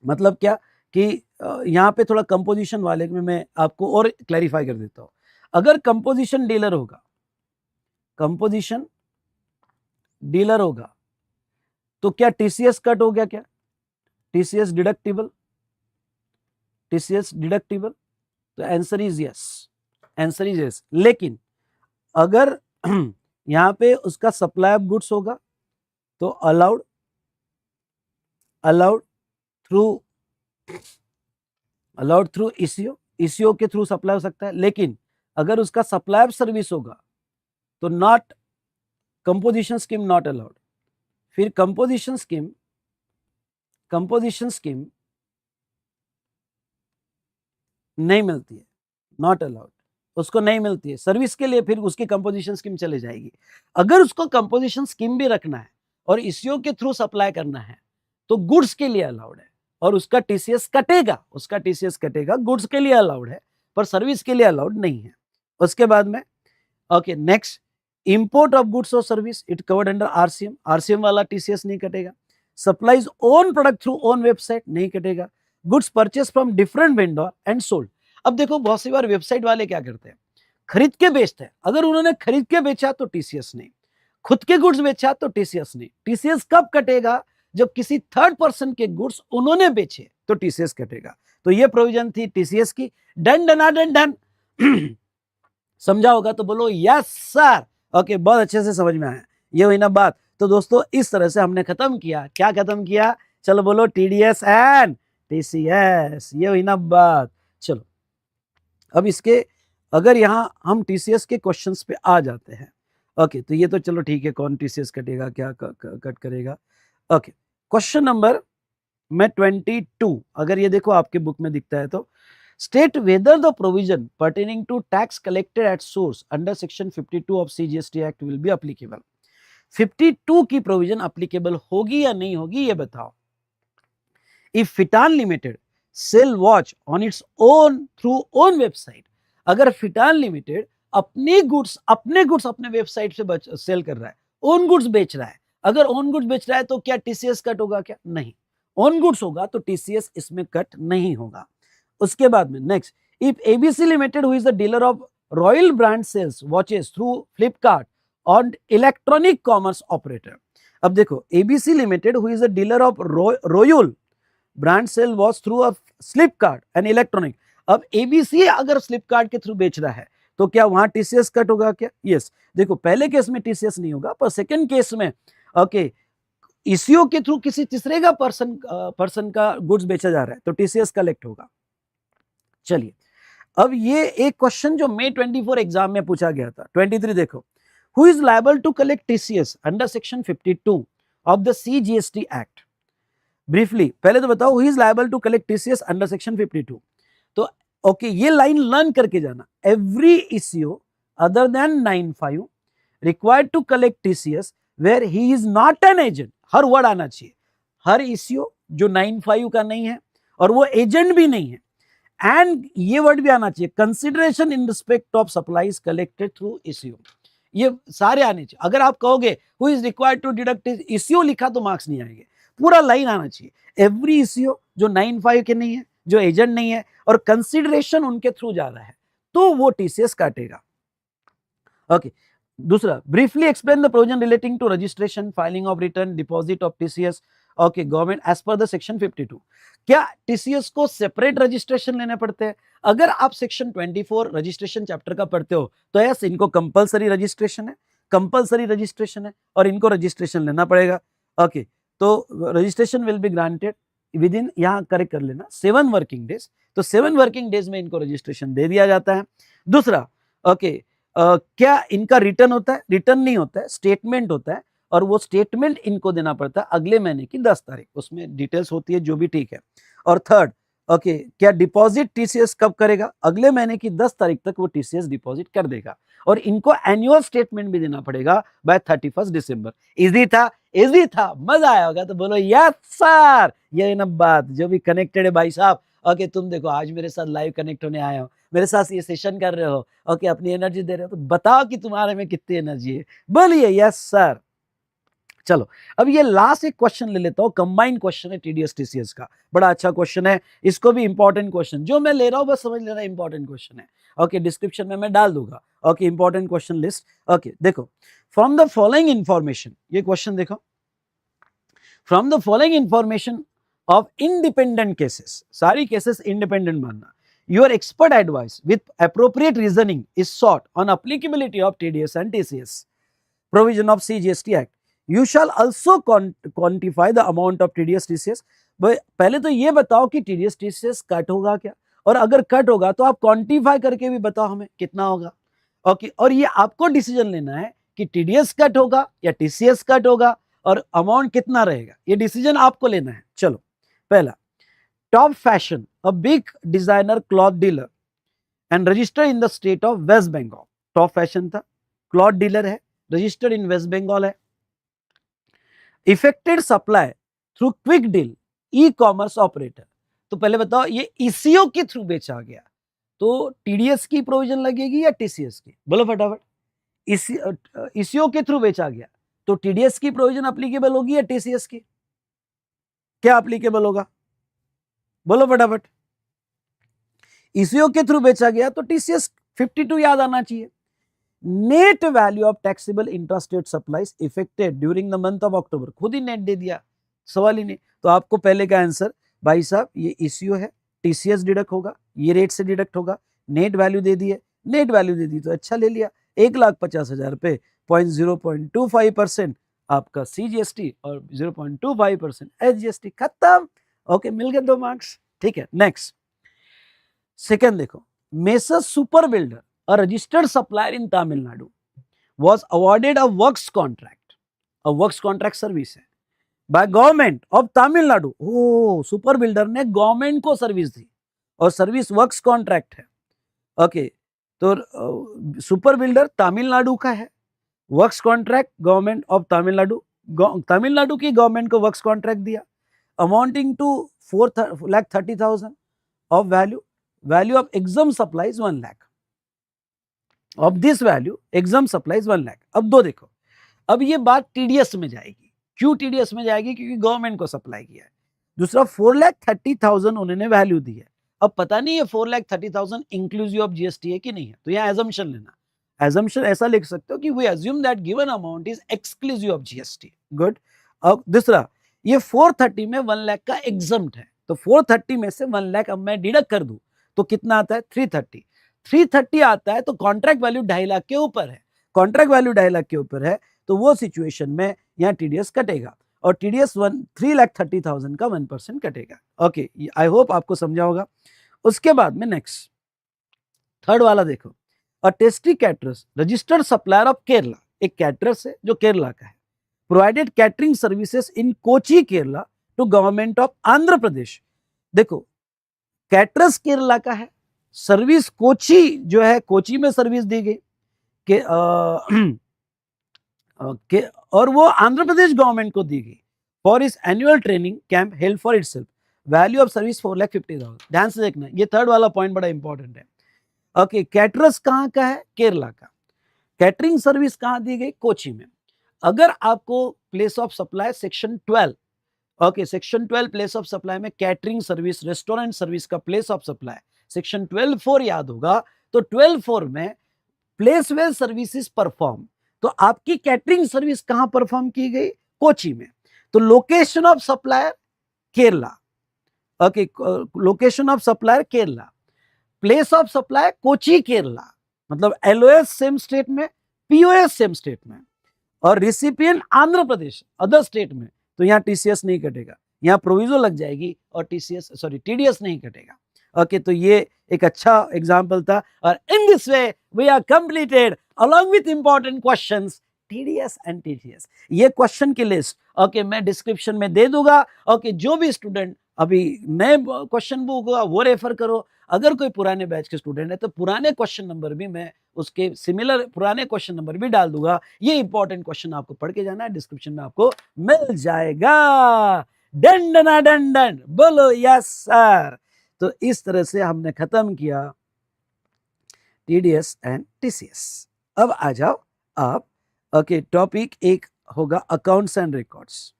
मतलब क्या कि यहाँ पे थोड़ा कंपोजिशन वाले में मैं आपको और क्लैरिफाई कर देता हूं। अगर कंपोजिशन डीलर होगा, कंपोजिशन डीलर होगा तो क्या टीसीएस कट हो गया? क्या टीसीएस डिडक्टिबल? TCS deductible? तो answer is yes, answer is yes. लेकिन अगर यहां पे उसका सप्लाई ऑफ गुड्स होगा तो अलाउड थ्रू ईसीओ, ईसीओ के थ्रू सप्लाई हो सकता है। लेकिन अगर उसका सप्लाई ऑफ सर्विस होगा तो not, composition scheme not allowed. फिर कंपोजिशन स्कीम नहीं मिलती है, नॉट अलाउड, उसको नहीं मिलती है सर्विस के लिए, फिर उसकी कंपोजिशन स्कीम चले जाएगी। अगर उसको कंपोजिशन स्कीम भी रखना है और ईसीओ के थ्रू सप्लाई करना है तो गुड्स के लिए अलाउड है और उसका टीसीएस कटेगा, गुड्स के लिए अलाउड है पर सर्विस के लिए अलाउड नहीं है। उसके बाद में okay next, import of goods और service it covered under RCM, RCM वाला टीसीएस नहीं कटेगा। Supplies own product through own website नहीं कटेगा। Goods purchase from different vendor and sold. अब देखो बहुत सी बार वेबसाइट वाले क्या करते हैं, खरीद के बेचते हैं। अगर उन्होंने खरीद के बेचा तो टीसीएस नहीं, खुद के गुड्स बेचा तो टीसीएस नहीं। टीसीएस कब कटेगा? जब किसी थर्ड पर्सन के गुड्स उन्होंने बेचे तो टीसीएस कटेगा। तो ये प्रोविजन थी टीसीएस की। डन डन डन डन समझा होगा तो बोलो यस सर। ओके, बहुत अच्छे से समझ में आया, ये हुई ना बात। तो दोस्तों इस तरह से हमने खत्म किया, क्या खत्म किया? चलो बोलो टीडीएस एंड टीसीएस, ये हुई ना बात। चलो अब इसके अगर यहां हम टीसीएस के क्वेश्चंस पे आ जाते हैं। ओके, तो ये तो चलो ठीक है, कौन टीसीएस कटेगा, क्या कट करेगा। ओके, क्वेश्चन नंबर में 22, अगर ये देखो आपके बुक में दिखता है तो, state whether the provision pertaining to tax collected at source under section 52 of CGST act will be applicable. 52 की प्रोविजन एप्लीकेबल होगी या नहीं होगी ये बताओ। If Titan limited sell watch on its own through own website, अगर फिटान लिमिटेड अपने goods अपने वेबसाइट से सेल कर रहा है, ओन गुड्स बेच रहा है, अगर ओन गुड्स बेच रहा है तो क्या टीसीएस कट होगा? क्या नहीं, ओन गुड्स होगा तो टीसीएस इसमें कट नहीं होगा। उसके बाद में next, if ABC limited who is the dealer of royal brand sales watches through Flipkart और इलेक्ट्रॉनिक कॉमर्स ऑपरेटर। अब देखो ABC limited who is the dealer of royal brand sale watch through uh Flipkart and electronic. अब ABC अगर Flipkart के through बेच रहा है तो क्या वहां टीसीएस कट होगा? क्या यस। देखो पहले केस में टीसीएस नहीं होगा पर सेकंड केस में ओके ईसीओ के थ्रू किसी तीसरे का पर्सन का गुड्स बेचा जा रहा है तो टीसीएस कलेक्ट होगा। चलिए अब ये एक क्वेश्चन जो मई 24 एग्जाम में पूछा गया था, 23 देखो, who is liable to collect TCS under section 52 of the CGST act. Briefly पहले तो बताओ, who is liable to collect TCS under section 52। तो ओके ये लाइन लर्न करके जाना, every ECO other than 95 required to collect TCS where he is not an agent. हर word आना चाहिए, हर ईसीओ जो 95 का नहीं है और वो एजेंट भी नहीं है, एंड ये वर्ड भी आना चाहिए, consideration in respect of supplies collected through ECO. ये सारे आने चाहिए। अगर आप कहोगे who is required to deduct ECO लिखा तो मार्क्स नहीं आएंगे, पूरा लाइन आना चाहिए। एवरी ईसीओ जो 95 के नहीं है, जो एजेंट नहीं है और कंसिडरेशन उनके थ्रू जा रहा है तो वो टीसीएस काटेगा। ओके दूसरा, briefly explain the provision relating to registration, filing of return, deposit of TCS okay government as per the section 52। क्या टीसीएस को सेपरेट रजिस्ट्रेशन लेने पड़ते हैं? अगर आप सेक्शन 24 रजिस्ट्रेशन चैप्टर का पढ़ते हो तो यस इनको कंपलसरी रजिस्ट्रेशन है और इनको रजिस्ट्रेशन लेना पड़ेगा। ओके तो registration will be granted with in, यहां करेक्ट कर लेना, 7 वर्किंग डेज। तो 7 वर्किंग डेज में इनको रजिस्ट्रेशन दे दिया जाता है। दूसरा ओके क्या इनका रिटर्न होता है? रिटर्न नहीं होता है, स्टेटमेंट होता है, और वो स्टेटमेंट इनको देना पड़ता है अगले महीने की 10 तारीख। उसमें डिटेल्स होती है जो भी, ठीक है। और थर्ड, ओके, क्या डिपॉजिट टीसीएस कब करेगा? अगले महीने की 10 तारीख तक वो टीसीएस डिपॉजिट कर देगा, और इनको एनुअल स्टेटमेंट भी देना पड़ेगा बाय 31 दिसंबर। इजी था, इजी था, मजा आया होगा तो बोलो यस सर। ये ना बात जो भी कनेक्टेड है भाई साहब, ओके, तुम देखो आज मेरे साथ लाइव कनेक्ट होने आए हो, मेरे साथ ये सेशन कर रहे हो, ओके, अपनी एनर्जी दे रहे हो, तो बताओ कि तुम्हारे में कितनी एनर्जी है, बोलिए यस सर। चलो, अब ये लास्ट एक क्वेश्चन ले लेता हूं, कंबाइंड क्वेश्चन है टीडीएस टीसीएस का, बड़ा अच्छा क्वेश्चन है, इसको भी इंपॉर्टेंट क्वेश्चन जो मैं ले रहा हूं बस समझ लेना, इंपॉर्टेंट क्वेश्चन है। ओके, डिस्क्रिप्शन में मैं डाल दूंगा, okay, important question list. Okay, देखो, फ्रॉम द फॉलोइंग इंफॉर्मेशन, ये क्वेश्चन देखो, from the following information of independent cases, सारी केसेस इंडिपेंडेंट मानना, your expert advice with appropriate reasoning is sought on applicability of TDS and TCS provision of CGST Act. You shall also quantify the amount of TDS TCS. पहले तो ये बताओ कि TDS TCS cut होगा क्या, और अगर कट होगा तो आप क्वांटिफाई करके भी बताओ हमें कितना होगा। ओके, और ये आपको डिसीजन लेना है कि TDS कट होगा या TCS कट होगा, और अमाउंट कितना रहेगा, ये डिसीजन आपको लेना है। चलो, पहला, top fashion, a big designer cloth dealer and registered in the state of West Bengal. Top fashion था, क्लॉथ डीलर है, रजिस्टर्ड इन वेस्ट बंगाल है। Effected supply through quick deal e commerce operator. तो पहले बताओ ये ईसीओ के थ्रू बेचा गया तो टीडीएस की प्रोविजन लगेगी या टीसीएस की? बोलो फटाफट। ईसीओ के थ्रू बेचा गया तो टीडीएस की प्रोविजन अप्लीकेबल होगी या टीसीएस की? क्या अप्लीकेबल होगा? बोलो फटाफट। ईसीओ के थ्रू बेचा गया तो टीसीएस 52 याद आना चाहिए। Net value of taxable intrastate supplies affected during the month of October, खुद ही नेट दे दिया, सवाल ही नहीं। तो आपको पहले का आंसर भाई साहब ये ईसीओ है, टीसीएस डिडक्ट होगा, ये रेट से डिडक्ट होगा, नेट वैल्यू दे दी है, नेट वैल्यू दे दी तो अच्छा ले लिया, 1,50,000 पे 0.25% आपका सीजीएसटी और 0.25% एसजीएसटी, खत्म। ओके, मिल गए 2 मार्क्स, ठीक है। नेक्स्ट, सेकंड देखो, messrs super builder, a registered supplier in Tamil Nadu, was awarded a works contract, a works contract service है by government of Tamil Nadu। ओ, सुपर बिल्डर ने government को service दी और सर्विस वर्क्स कॉन्ट्रैक्ट है। Okay, तो super builder Tamil Nadu का है, works contract government of Tamil Nadu, Tamil Nadu की गवर्नमेंट को वर्क्स कॉन्ट्रैक्ट दिया, amounting to 4,30,000 of value of exam supplies 1 lakh. Of this value exam supplies 1 lakh. अब दो देखो, अब ये बात टीडीएस में जाएगी, क्यों टीडीएस में जाएगी? क्योंकि गवर्नमेंट को सप्लाई किया है। दूसरा, 4,30,000 उन्होंने वैल्यू दी है, अब पता नहीं है 4,30,000 इंक्लूसिव ऑफ जीएसटी है कि नहीं है, तो यहाँ एजम्पशन लेना, एजम्पशन ऐसा लिख सकते हो कि we assume that given amount is exclusive of GST. Good. अब दूसरा, ये 430 में 1 लाख का एग्जम्प्ट है, तो 430 में से 1 लाख अब मैं डिडक्ट कर दूं तो कितना आता है? 330 आता है, तो कॉन्ट्रैक्ट वैल्यू 2.5 लाख के ऊपर है, कॉन्ट्रैक्ट वैल्यू 2.5 लाख के ऊपर है, तो वो सिचुएशन में यहाँ टीडीएस कटेगा और टीडीएस 3,30,000 का 1% कटेगा। ओके, आई होप आपको समझा होगा। उसके बाद में नेक्स्ट थर्ड वाला देखो, a tasty caterers registered supplier of Kerala, एक कैटरर्स है जो केरला का है, provided catering services in Kochi Kerala to government of Andhra Pradesh. देखो, कैटरर्स केरला का है, सर्विस कोची जो है कोची में सर्विस दी गई के और वो आंध्र प्रदेश गवर्नमेंट को दी गई फॉर इस annual training camp held for itself, value of service 4,50,000। ध्यान से देखना, ये थर्ड वाला पॉइंट बड़ा इंपॉर्टेंट है। ओके, कैटरर्स कहाँ का है? केरला का। कैटरिंग सर्विस कहाँ दी गई? कोची में। अगर आपको place of supply section 12, okay, section 12 place of supply में कैटरिंग सर्विस, रेस्टोरेंट सर्विस का प्लेस ऑफ सप्लाई सेक्शन 12(4) याद होगा, तो 12(4) में प्लेस वेल सर्विसेज परफॉर्म, तो आपकी कैटरिंग सर्विस कहां परफॉर्म की गई? कोची में। तो location of supplier Kerala, okay, location of supplier Kerala, place of supply Kochi Kerala, मतलब एलओएस सेम स्टेट में, पीओएस सेम स्टेट में, और recipient Andhra Pradesh other state में, तो यहां टीसीएस नहीं कटेगा, यहां प्रोविजो लग जाएगी और टीसीएस टीडीएस नहीं कटेगा। ओके, तो ये एक अच्छा एग्जाम्पल था। और in this way we are completed along with important questions TDS and TCS. ये क्वेश्चन की लिस्ट ओके मैं डिस्क्रिप्शन में दे दूंगा। ओके, जो भी स्टूडेंट अभी नए क्वेश्चन बुक होगा वो रेफर करो। अगर कोई पुराने बैच के स्टूडेंट है तो पुराने क्वेश्चन नंबर भी मैं उसके सिमिलर पुराने क्वेश्चन नंबर भी डाल दूंगा। ये इंपॉर्टेंट क्वेश्चन आपको पढ़ के जाना है, डिस्क्रिप्शन में आपको मिल जाएगा। डंडना डंडन बोलो यस सर। तो इस तरह से हमने खत्म किया टीडीएस एंड टीसीएस। अब आ जाओ आप। ओके, टॉपिक एक होगा अकाउंट्स एंड रिकॉर्ड्स।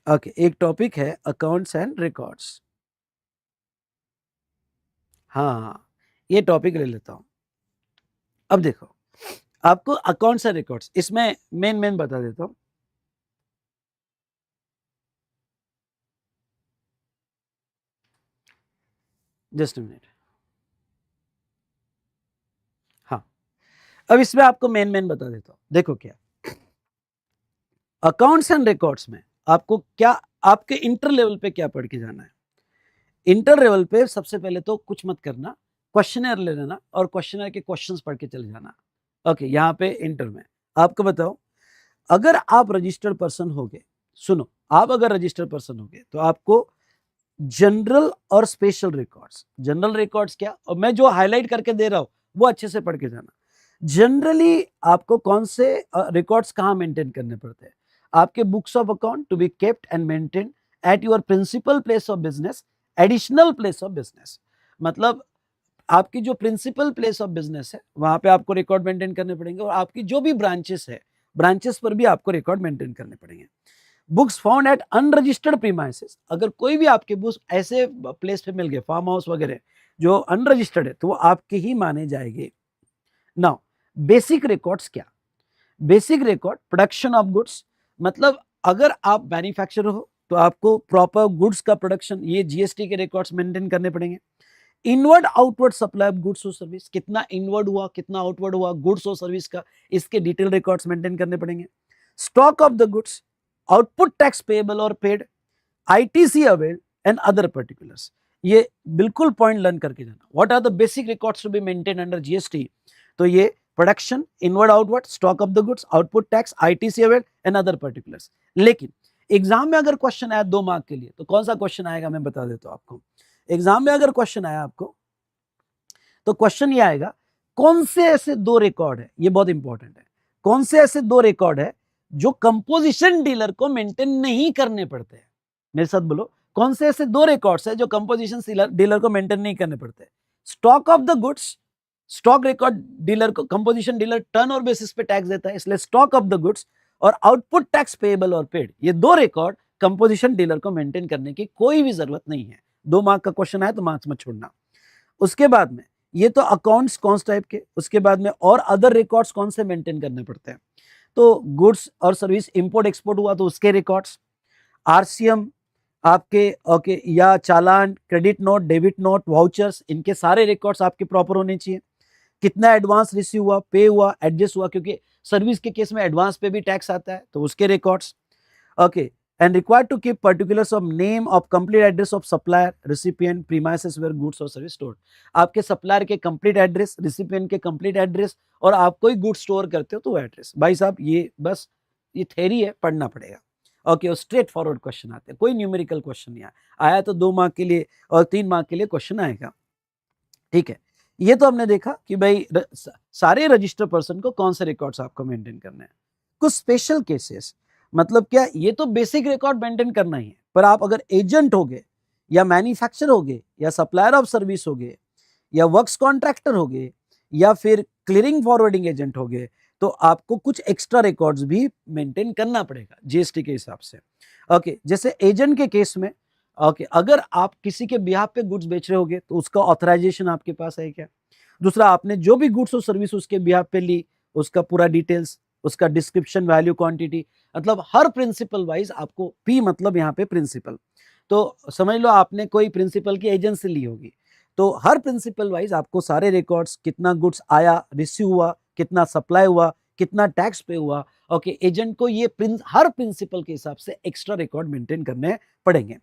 ओके, एक टॉपिक है अकाउंट्स एंड रिकॉर्ड्स। हाँ, ये टॉपिक ले लेता हूं। अब देखो, आपको अकाउंट्स एंड रिकॉर्ड्स इसमें मेन बता देता हूं। Just a minute. हाँ, अब इसमें आपको मेन बता देता हूं। देखो क्या अकाउंट्स एंड रिकॉर्ड्स में आपको क्या आपके इंटर लेवल पे क्या पढ़ के जाना है। इंटर लेवल पे सबसे पहले तो कुछ मत करना, क्वेश्चनर ले लेना और क्वेश्चनर के क्वेश्चंस पढ़ के चले जाना। ओके, यहाँ पे इंटर में आपको बताओ, अगर आप रजिस्टर्ड पर्सन हो गए, सुनो, आप अगर रजिस्टर्ड पर्सन हो गए तो आपको जनरल और स्पेशल रिकॉर्ड्स, जनरल रिकॉर्ड्स क्या, और मैं जो हाईलाइट करके दे रहा हूं वो अच्छे से पढ़ के जाना। जनरली आपको कौन से रिकॉर्ड्स कहां मेंटेन करने पड़ते हैं, आपके books of account to be kept and maintain at your principal place of business, additional place of business. मतलब आपकी जो प्रिंसिपल प्लेस ऑफ बिजनेस है वहां पे आपको रिकॉर्ड मेंटेन करने पड़ेंगे, और आपकी जो भी ब्रांचेस है ब्रांचेस पर भी आपको रिकॉर्ड मेंटेन करने पड़ेंगे। Books found at unregistered premises, अगर कोई भी आपके बुक्स ऐसे प्लेस पे मिल गए, फार्म हाउस वगैरह जो अनरजिस्टर्ड है, तो वो आपके ही माने जाएंगे। नाउ बेसिक रिकॉर्ड्स क्या, basic record production of goods, मतलब अगर आप मैन्युफैक्चरर हो तो आपको प्रॉपर गुड्स का प्रोडक्शन, ये जीएसटी के रिकॉर्ड्स मेंटेन करने पड़ेंगे। Inward outward supply of goods और सर्विस, कितना इनवर्ड हुआ कितना आउटवर्ड हुआ गुड्स और सर्विस का, इसके डिटेल रिकॉर्ड्स मेंटेन करने पड़ेंगे। Stock of the goods, output tax payable और paid, ITC availed and other particulars. ये बिल्कुल पॉइंट लर्न करके जाना। What are the basic records to be maintain under GST, तो ये production, inward outward, stock of the goods, output tax, ITC availed and other particulars. लेकिन exam में अगर question आया 2 मार्क के लिए तो कौन सा क्वेश्चन आएगा मैं बता देता हूं आपको। एग्जाम में अगर क्वेश्चन आया आपको तो क्वेश्चन ये आएगा, कौन से ऐसे 2 रिकॉर्ड है, ये बहुत इंपॉर्टेंट है, कौन से ऐसे 2 रिकॉर्ड है जो कंपोजिशन डीलर को मेंटेन नहीं करने पड़ते हैं। मेरे साथ बोलो, कौन से ऐसे 2 रिकॉर्ड्स है जो कंपोजिशन डीलर को मेंटेन नहीं करने पड़ते। Stock of the goods, stock record dealer को, कंपोजिशन डीलर टर्नओवर बेसिस पे टैक्स देता है, इसलिए स्टॉक ऑफ द गुड्स, और आउटपुट टैक्स पेएबल और पेड, ये 2 रिकॉर्ड कंपोजिशन डीलर को मेंटेन करने की कोई भी जरूरत नहीं है। 2 मार्क का क्वेश्चन आया तो मार्क्स मत छोड़ना। उसके बाद में ये तो अकाउंट्स कौन टाइप के, उसके बाद में और अदर रिकॉर्ड्स कौन से मेंटेन करने पड़ते हैं, तो गुड्स और सर्विस इंपोर्ट एक्सपोर्ट हुआ तो उसके रिकॉर्ड्स, आरसीएम आपके ओके, या चालान, credit note, debit note, vouchers, इनके सारे रिकॉर्ड्स आपके प्रॉपर होने चाहिए। कितना एडवांस रिसीव हुआ, पे हुआ, एडजस्ट हुआ, क्योंकि सर्विस के केस में एडवांस पे भी टैक्स आता है तो उसके records. Okay, and required to keep particulars of name of complete address of supplier, recipient, premises where goods और सर्विस स्टोर्ड, आपके सप्लायर के कंप्लीट एड्रेस, रिसिपिएंट के कंप्लीट एड्रेस, और आप कोई गुड स्टोर करते हो तो वो एड्रेस। भाई साहब ये बस ये थ्योरी है, पढ़ना पड़ेगा। ओके, और स्ट्रेट फॉरवर्ड क्वेश्चन आते हैं, कोई न्यूमेरिकल क्वेश्चन नहीं आया तो 2 मार्क के लिए और 3 मार्क के लिए क्वेश्चन आएगा। ठीक है, ये तो हमने देखा कि भाई सारे रजिस्टर पर्सन को कौन से रिकॉर्ड्स आपको मेंटेन करने हैं। कुछ स्पेशल केसेस, मतलब क्या, ये तो बेसिक रिकॉर्ड मेंटेन करना ही है, पर आप अगर एजेंट हो गए या मैन्युफैक्चर हो गए या सप्लायर ऑफ सर्विस हो गए या वर्क्स कॉन्ट्रैक्टर हो गए या फिर क्लियरिंग फॉरवर्डिंग एजेंट हो गए, तो आपको कुछ एक्स्ट्रा रिकॉर्ड्स भी मेंटेन करना पड़ेगा जीएसटी के हिसाब से। ओके, जैसे एजेंट के केस में, ओके, अगर आप किसी के बिहाफ पे गुड्स बेच रहे होगे तो उसका ऑथराइजेशन आपके पास है क्या। दूसरा, आपने जो भी गुड्स और सर्विस उसके बिहाफ पे ली उसका पूरा डिटेल्स, उसका डिस्क्रिप्शन, वैल्यू, क्वांटिटी, मतलब हर प्रिंसिपल वाइज आपको, पी मतलब यहाँ पे प्रिंसिपल, तो समझ लो आपने कोई प्रिंसिपल की एजेंसी ली होगी तो हर प्रिंसिपल वाइज आपको सारे रिकॉर्ड्स, कितना गुड्स आया, रिसीव हुआ, कितना सप्लाई हुआ, कितना टैक्स पे हुआ। ओके, एजेंट को ये हर प्रिंसिपल के हिसाब से एक्स्ट्रा रिकॉर्ड मेंटेन करने पड़ेंगे।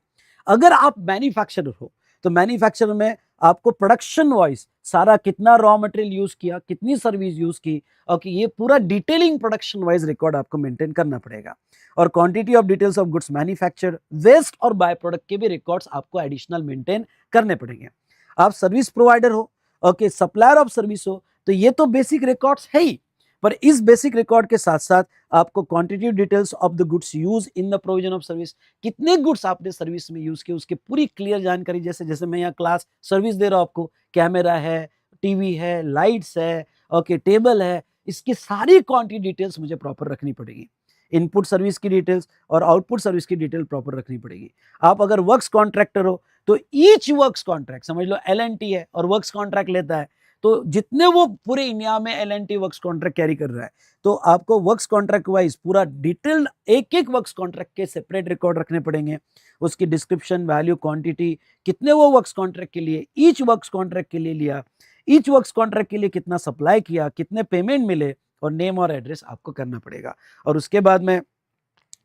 अगर आप मैन्युफैक्चरर हो तो मैन्युफैक्चरर में आपको प्रोडक्शन वाइज सारा कितना रॉ मटेरियल यूज किया, कितनी सर्विस यूज की, ओके, ये पूरा डिटेलिंग प्रोडक्शन वाइज रिकॉर्ड आपको मेंटेन करना पड़ेगा। और quantity of details of goods manufactured, waste और बाय प्रोडक्ट के भी रिकॉर्ड्स आपको एडिशनल मेंटेन करने पड़ेंगे। आप सर्विस प्रोवाइडर हो, ओके, सप्लायर ऑफ सर्विस हो, तो ये तो बेसिक रिकॉर्ड्स है ही, पर इस बेसिक रिकॉर्ड के साथ साथ आपको quantity details of the goods use in the provision of service, कितने गुड्स आपने सर्विस में यूज किए उसकी पूरी क्लियर जानकारी, जैसे जैसे मैं यहाँ क्लास सर्विस दे रहा हूँ आपको, कैमरा है, टीवी है, लाइट्स है, ओके, टेबल है, इसकी सारी क्वांटिटी डिटेल्स मुझे प्रॉपर रखनी पड़ेगी। इनपुट सर्विस की डिटेल्स और आउटपुट सर्विस की डिटेल प्रॉपर रखनी पड़ेगी। आप अगर वर्क्स कॉन्ट्रैक्टर हो तो ईच वर्क्स कॉन्ट्रैक्ट, समझ लो L&T है और वर्क्स कॉन्ट्रैक्ट लेता है, तो जितने वो पूरे इंडिया में L&T वर्क्स कॉन्ट्रैक्ट कैरी कर रहा है, तो आपको वर्क्स कॉन्ट्रैक्ट वाइज पूरा डिटेल्ड एक एक वर्क्स कॉन्ट्रैक्ट के सेपरेट रिकॉर्ड रखने पड़ेंगे। उसकी डिस्क्रिप्शन, वैल्यू, क्वांटिटी, कितने वो वर्क्स कॉन्ट्रैक्ट के लिए, ईच वर्क्स कॉन्ट्रैक्ट के लिए लिया, ईच वर्क्स कॉन्ट्रैक्ट के लिए कितना सप्लाई किया, कितने पेमेंट मिले, और नेम और एड्रेस आपको करना पड़ेगा। और उसके बाद में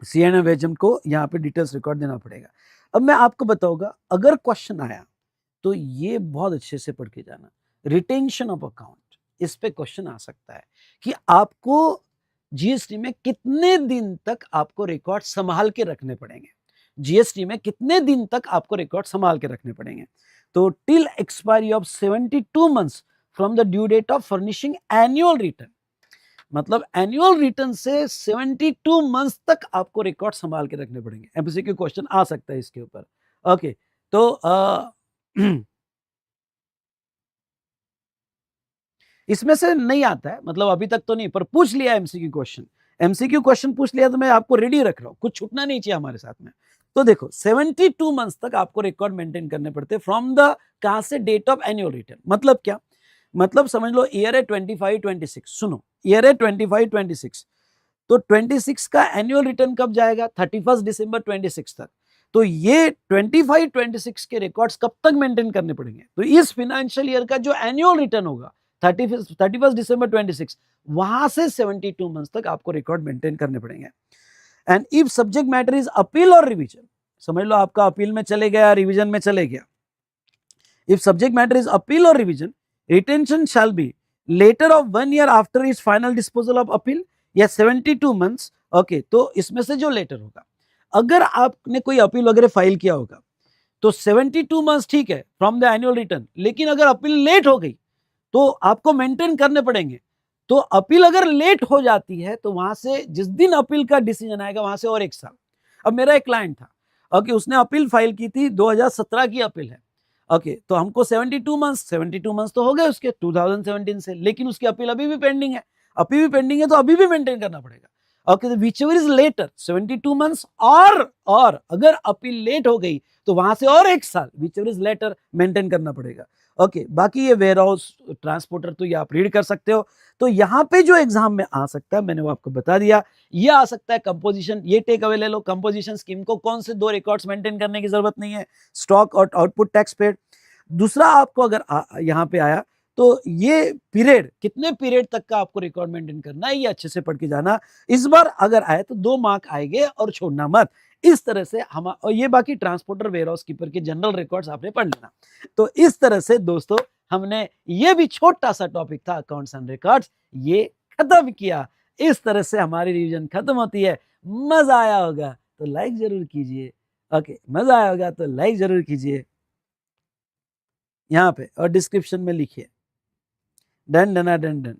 CNF एजेंट को यहाँ पे डिटेल्स रिकॉर्ड देना पड़ेगा। अब मैं आपको बताऊंगा, अगर क्वेश्चन आया तो ये बहुत अच्छे से पढ़ के जाना, रिटेंशन ऑफ अकाउंट, इस पे क्वेश्चन आ सकता है कि आपको जीएसटी में कितने दिन तक आपको रिकॉर्ड संभाल के रखने पड़ेंगे, जीएसटी में कितने दिन तक आपको रिकॉर्ड संभाल के रखने पड़ेंगे। तो till expiry of 72 months from the due date of furnishing annual return, मतलब एनुअल रिटर्न से 72 मंथ्स तक आपको रिकॉर्ड संभाल के रखने पड़ेंगे। एमसीक्यू क्वेश्चन आ सकता है इसके ऊपर। ओके, तो इसमें से नहीं आता है, मतलब अभी तक तो नहीं, पर पूछ लिया एमसीक्यू क्वेश्चन, एमसीक्यू क्वेश्चन पूछ लिया तो मैं आपको रेडी रख रहा हूं, कुछ छूटना नहीं चाहिए हमारे साथ में। तो देखो 72 मंथ्स तक आपको रिकॉर्ड मेंटेन करने पड़ते फ्रॉम द, कहां से, डेट ऑफ एनुअल रिटर्न। मतलब क्या, मतलब समझ लो ईयर है 25-26, सुनो, ईयर है 25-26, तो 26 का एनुअल रिटर्न कब जाएगा, 31 दिसंबर 26 तक। तो ये 25-26 के रिकॉर्ड्स कब तक मेंटेन करने पड़ेंगे, तो इस फाइनेंशियल ईयर का जो एनुअल रिटर्न होगा 31 दिसंबर 26, वहां से 72 मंथ्स तक आपको रिकॉर्ड मेंटेन करने पड़ेंगे। And if subject matter is appeal और रिवीजन, समझ लो आपका अपील में चले गया, रिवीजन में चले गया, if subject matter is appeal और revision, retention shall be later of 1 year after is final disposal of appeal या 72 मंथ्स। ओके, तो इसमें से जो लेटर होगा, अगर आपने कोई अपील वगैरह फाइल किया होगा तो 72 मंथ्स ठीक है फ्रॉम द एनुअल रिटर्न, लेकिन अगर अपील लेट हो गई तो आपको मेंटेन करने पड़ेंगे। तो अपील अगर लेट हो जाती है तो वहां से जिस दिन अपील का डिसीजन आएगा वहां से और 1 साल। अब मेरा एक क्लाइंट था, ओके, उसने अपील फाइल की थी, 2017 की अपील है, ओके, तो हमको 72 मंथ्स तो हो गए उसके 2017 से, लेकिन उसकी अपील अभी भी पेंडिंग है, अभी भी पेंडिंग है, तो अभी भी मेंटेन करना पड़ेगा। ओके, तो whichever is later 72 months, और अगर अपील लेट हो गई तो वहां से और 1 साल, whichever is later, maintain करना पड़ेगा। ओके, बाकी ये वेयर हाउस ट्रांसपोर्टर तो ये आप रीड कर सकते हो। तो यहाँ पे जो एग्जाम में आ सकता है मैंने वो आपको बता दिया। ये आ सकता है कंपोजिशन, ये टेक अवे ले लो, कंपोजिशन स्कीम को कौन से 2 रिकॉर्ड्स मेंटेन करने की जरूरत नहीं है, स्टॉक और आउटपुट टैक्स पेड। दूसरा आपको अगर यहाँ पे आया तो ये पीरियड, कितने पीरियड तक का आपको रिकॉर्ड मेंटेन करना है, ये अच्छे से पढ़ के जाना। इस बार अगर आए तो 2 मार्क आएंगे और छोड़ना मत। इस तरह से हम, और ये बाकी ट्रांसपोर्टर, वेयर हाउस कीपर के जनरल रिकॉर्ड्स आपने पढ़ लेना। तो इस तरह से दोस्तों हमने, ये भी छोटा सा टॉपिक था अकाउंट्स एंड रिकॉर्ड्स, ये खत्म किया। इस तरह से हमारी रिवीजन खत्म होती है। मजा आया होगा तो लाइक जरूर कीजिए। ओके, मजा आया होगा तो लाइक जरूर कीजिए यहाँ पे, और डिस्क्रिप्शन में लिखिए डन डन डन डन।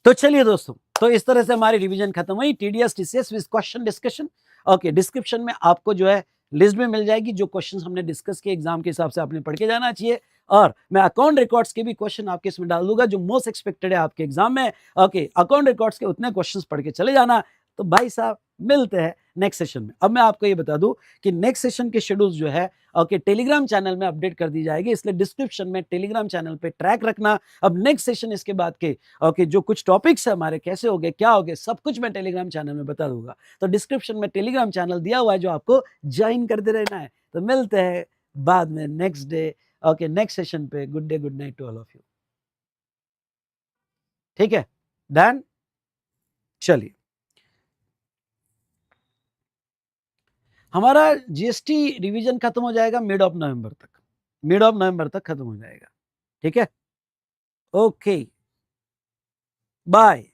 तो चलिए दोस्तों, तो इस तरह से हमारी रिवीजन खत्म हुई, TDS TCS with question discussion. Okay, description में आपको जो है लिस्ट में मिल जाएगी, जो क्वेश्चंस हमने डिस्कस किए एग्जाम के हिसाब से आपने पढ़ के जाना चाहिए। और मैं अकाउंट रिकॉर्ड्स के भी क्वेश्चन आपके इसमें डाल दूंगा जो मोस्ट एक्सपेक्टेड है आपके एग्जाम में। ओके, अकाउंट रिकॉर्ड्स के उतने क्वेश्चंस पढ़ के चले जाना। तो भाई साहब मिलते हैं नेक्स्ट सेशन में। अब मैं आपको ये बता दूं कि नेक्स्ट सेशन के शेड्यूल्स जो है, ओके, टेलीग्राम चैनल में अपडेट कर दी जाएगी, इसलिए डिस्क्रिप्शन में टेलीग्राम चैनल पे ट्रैक रखना। अब नेक्स्ट सेशन इसके बाद के, ओके, जो कुछ टॉपिक्स है हमारे, कैसे हो गए, क्या हो गए, सब कुछ मैं टेलीग्राम चैनल में बता दूंगा। तो डिस्क्रिप्शन में टेलीग्राम चैनल दिया हुआ है जो आपको ज्वाइन करते रहना है। तो मिलते हैं बाद में next day, okay, next session पे। Good day, good night to all of you. ठीक है, डन। चलिए। हमारा जीएसटी रिवीजन खत्म हो जाएगा मिड ऑफ नवंबर तक, मिड ऑफ नवंबर तक खत्म हो जाएगा। ठीक है? Okay, bye.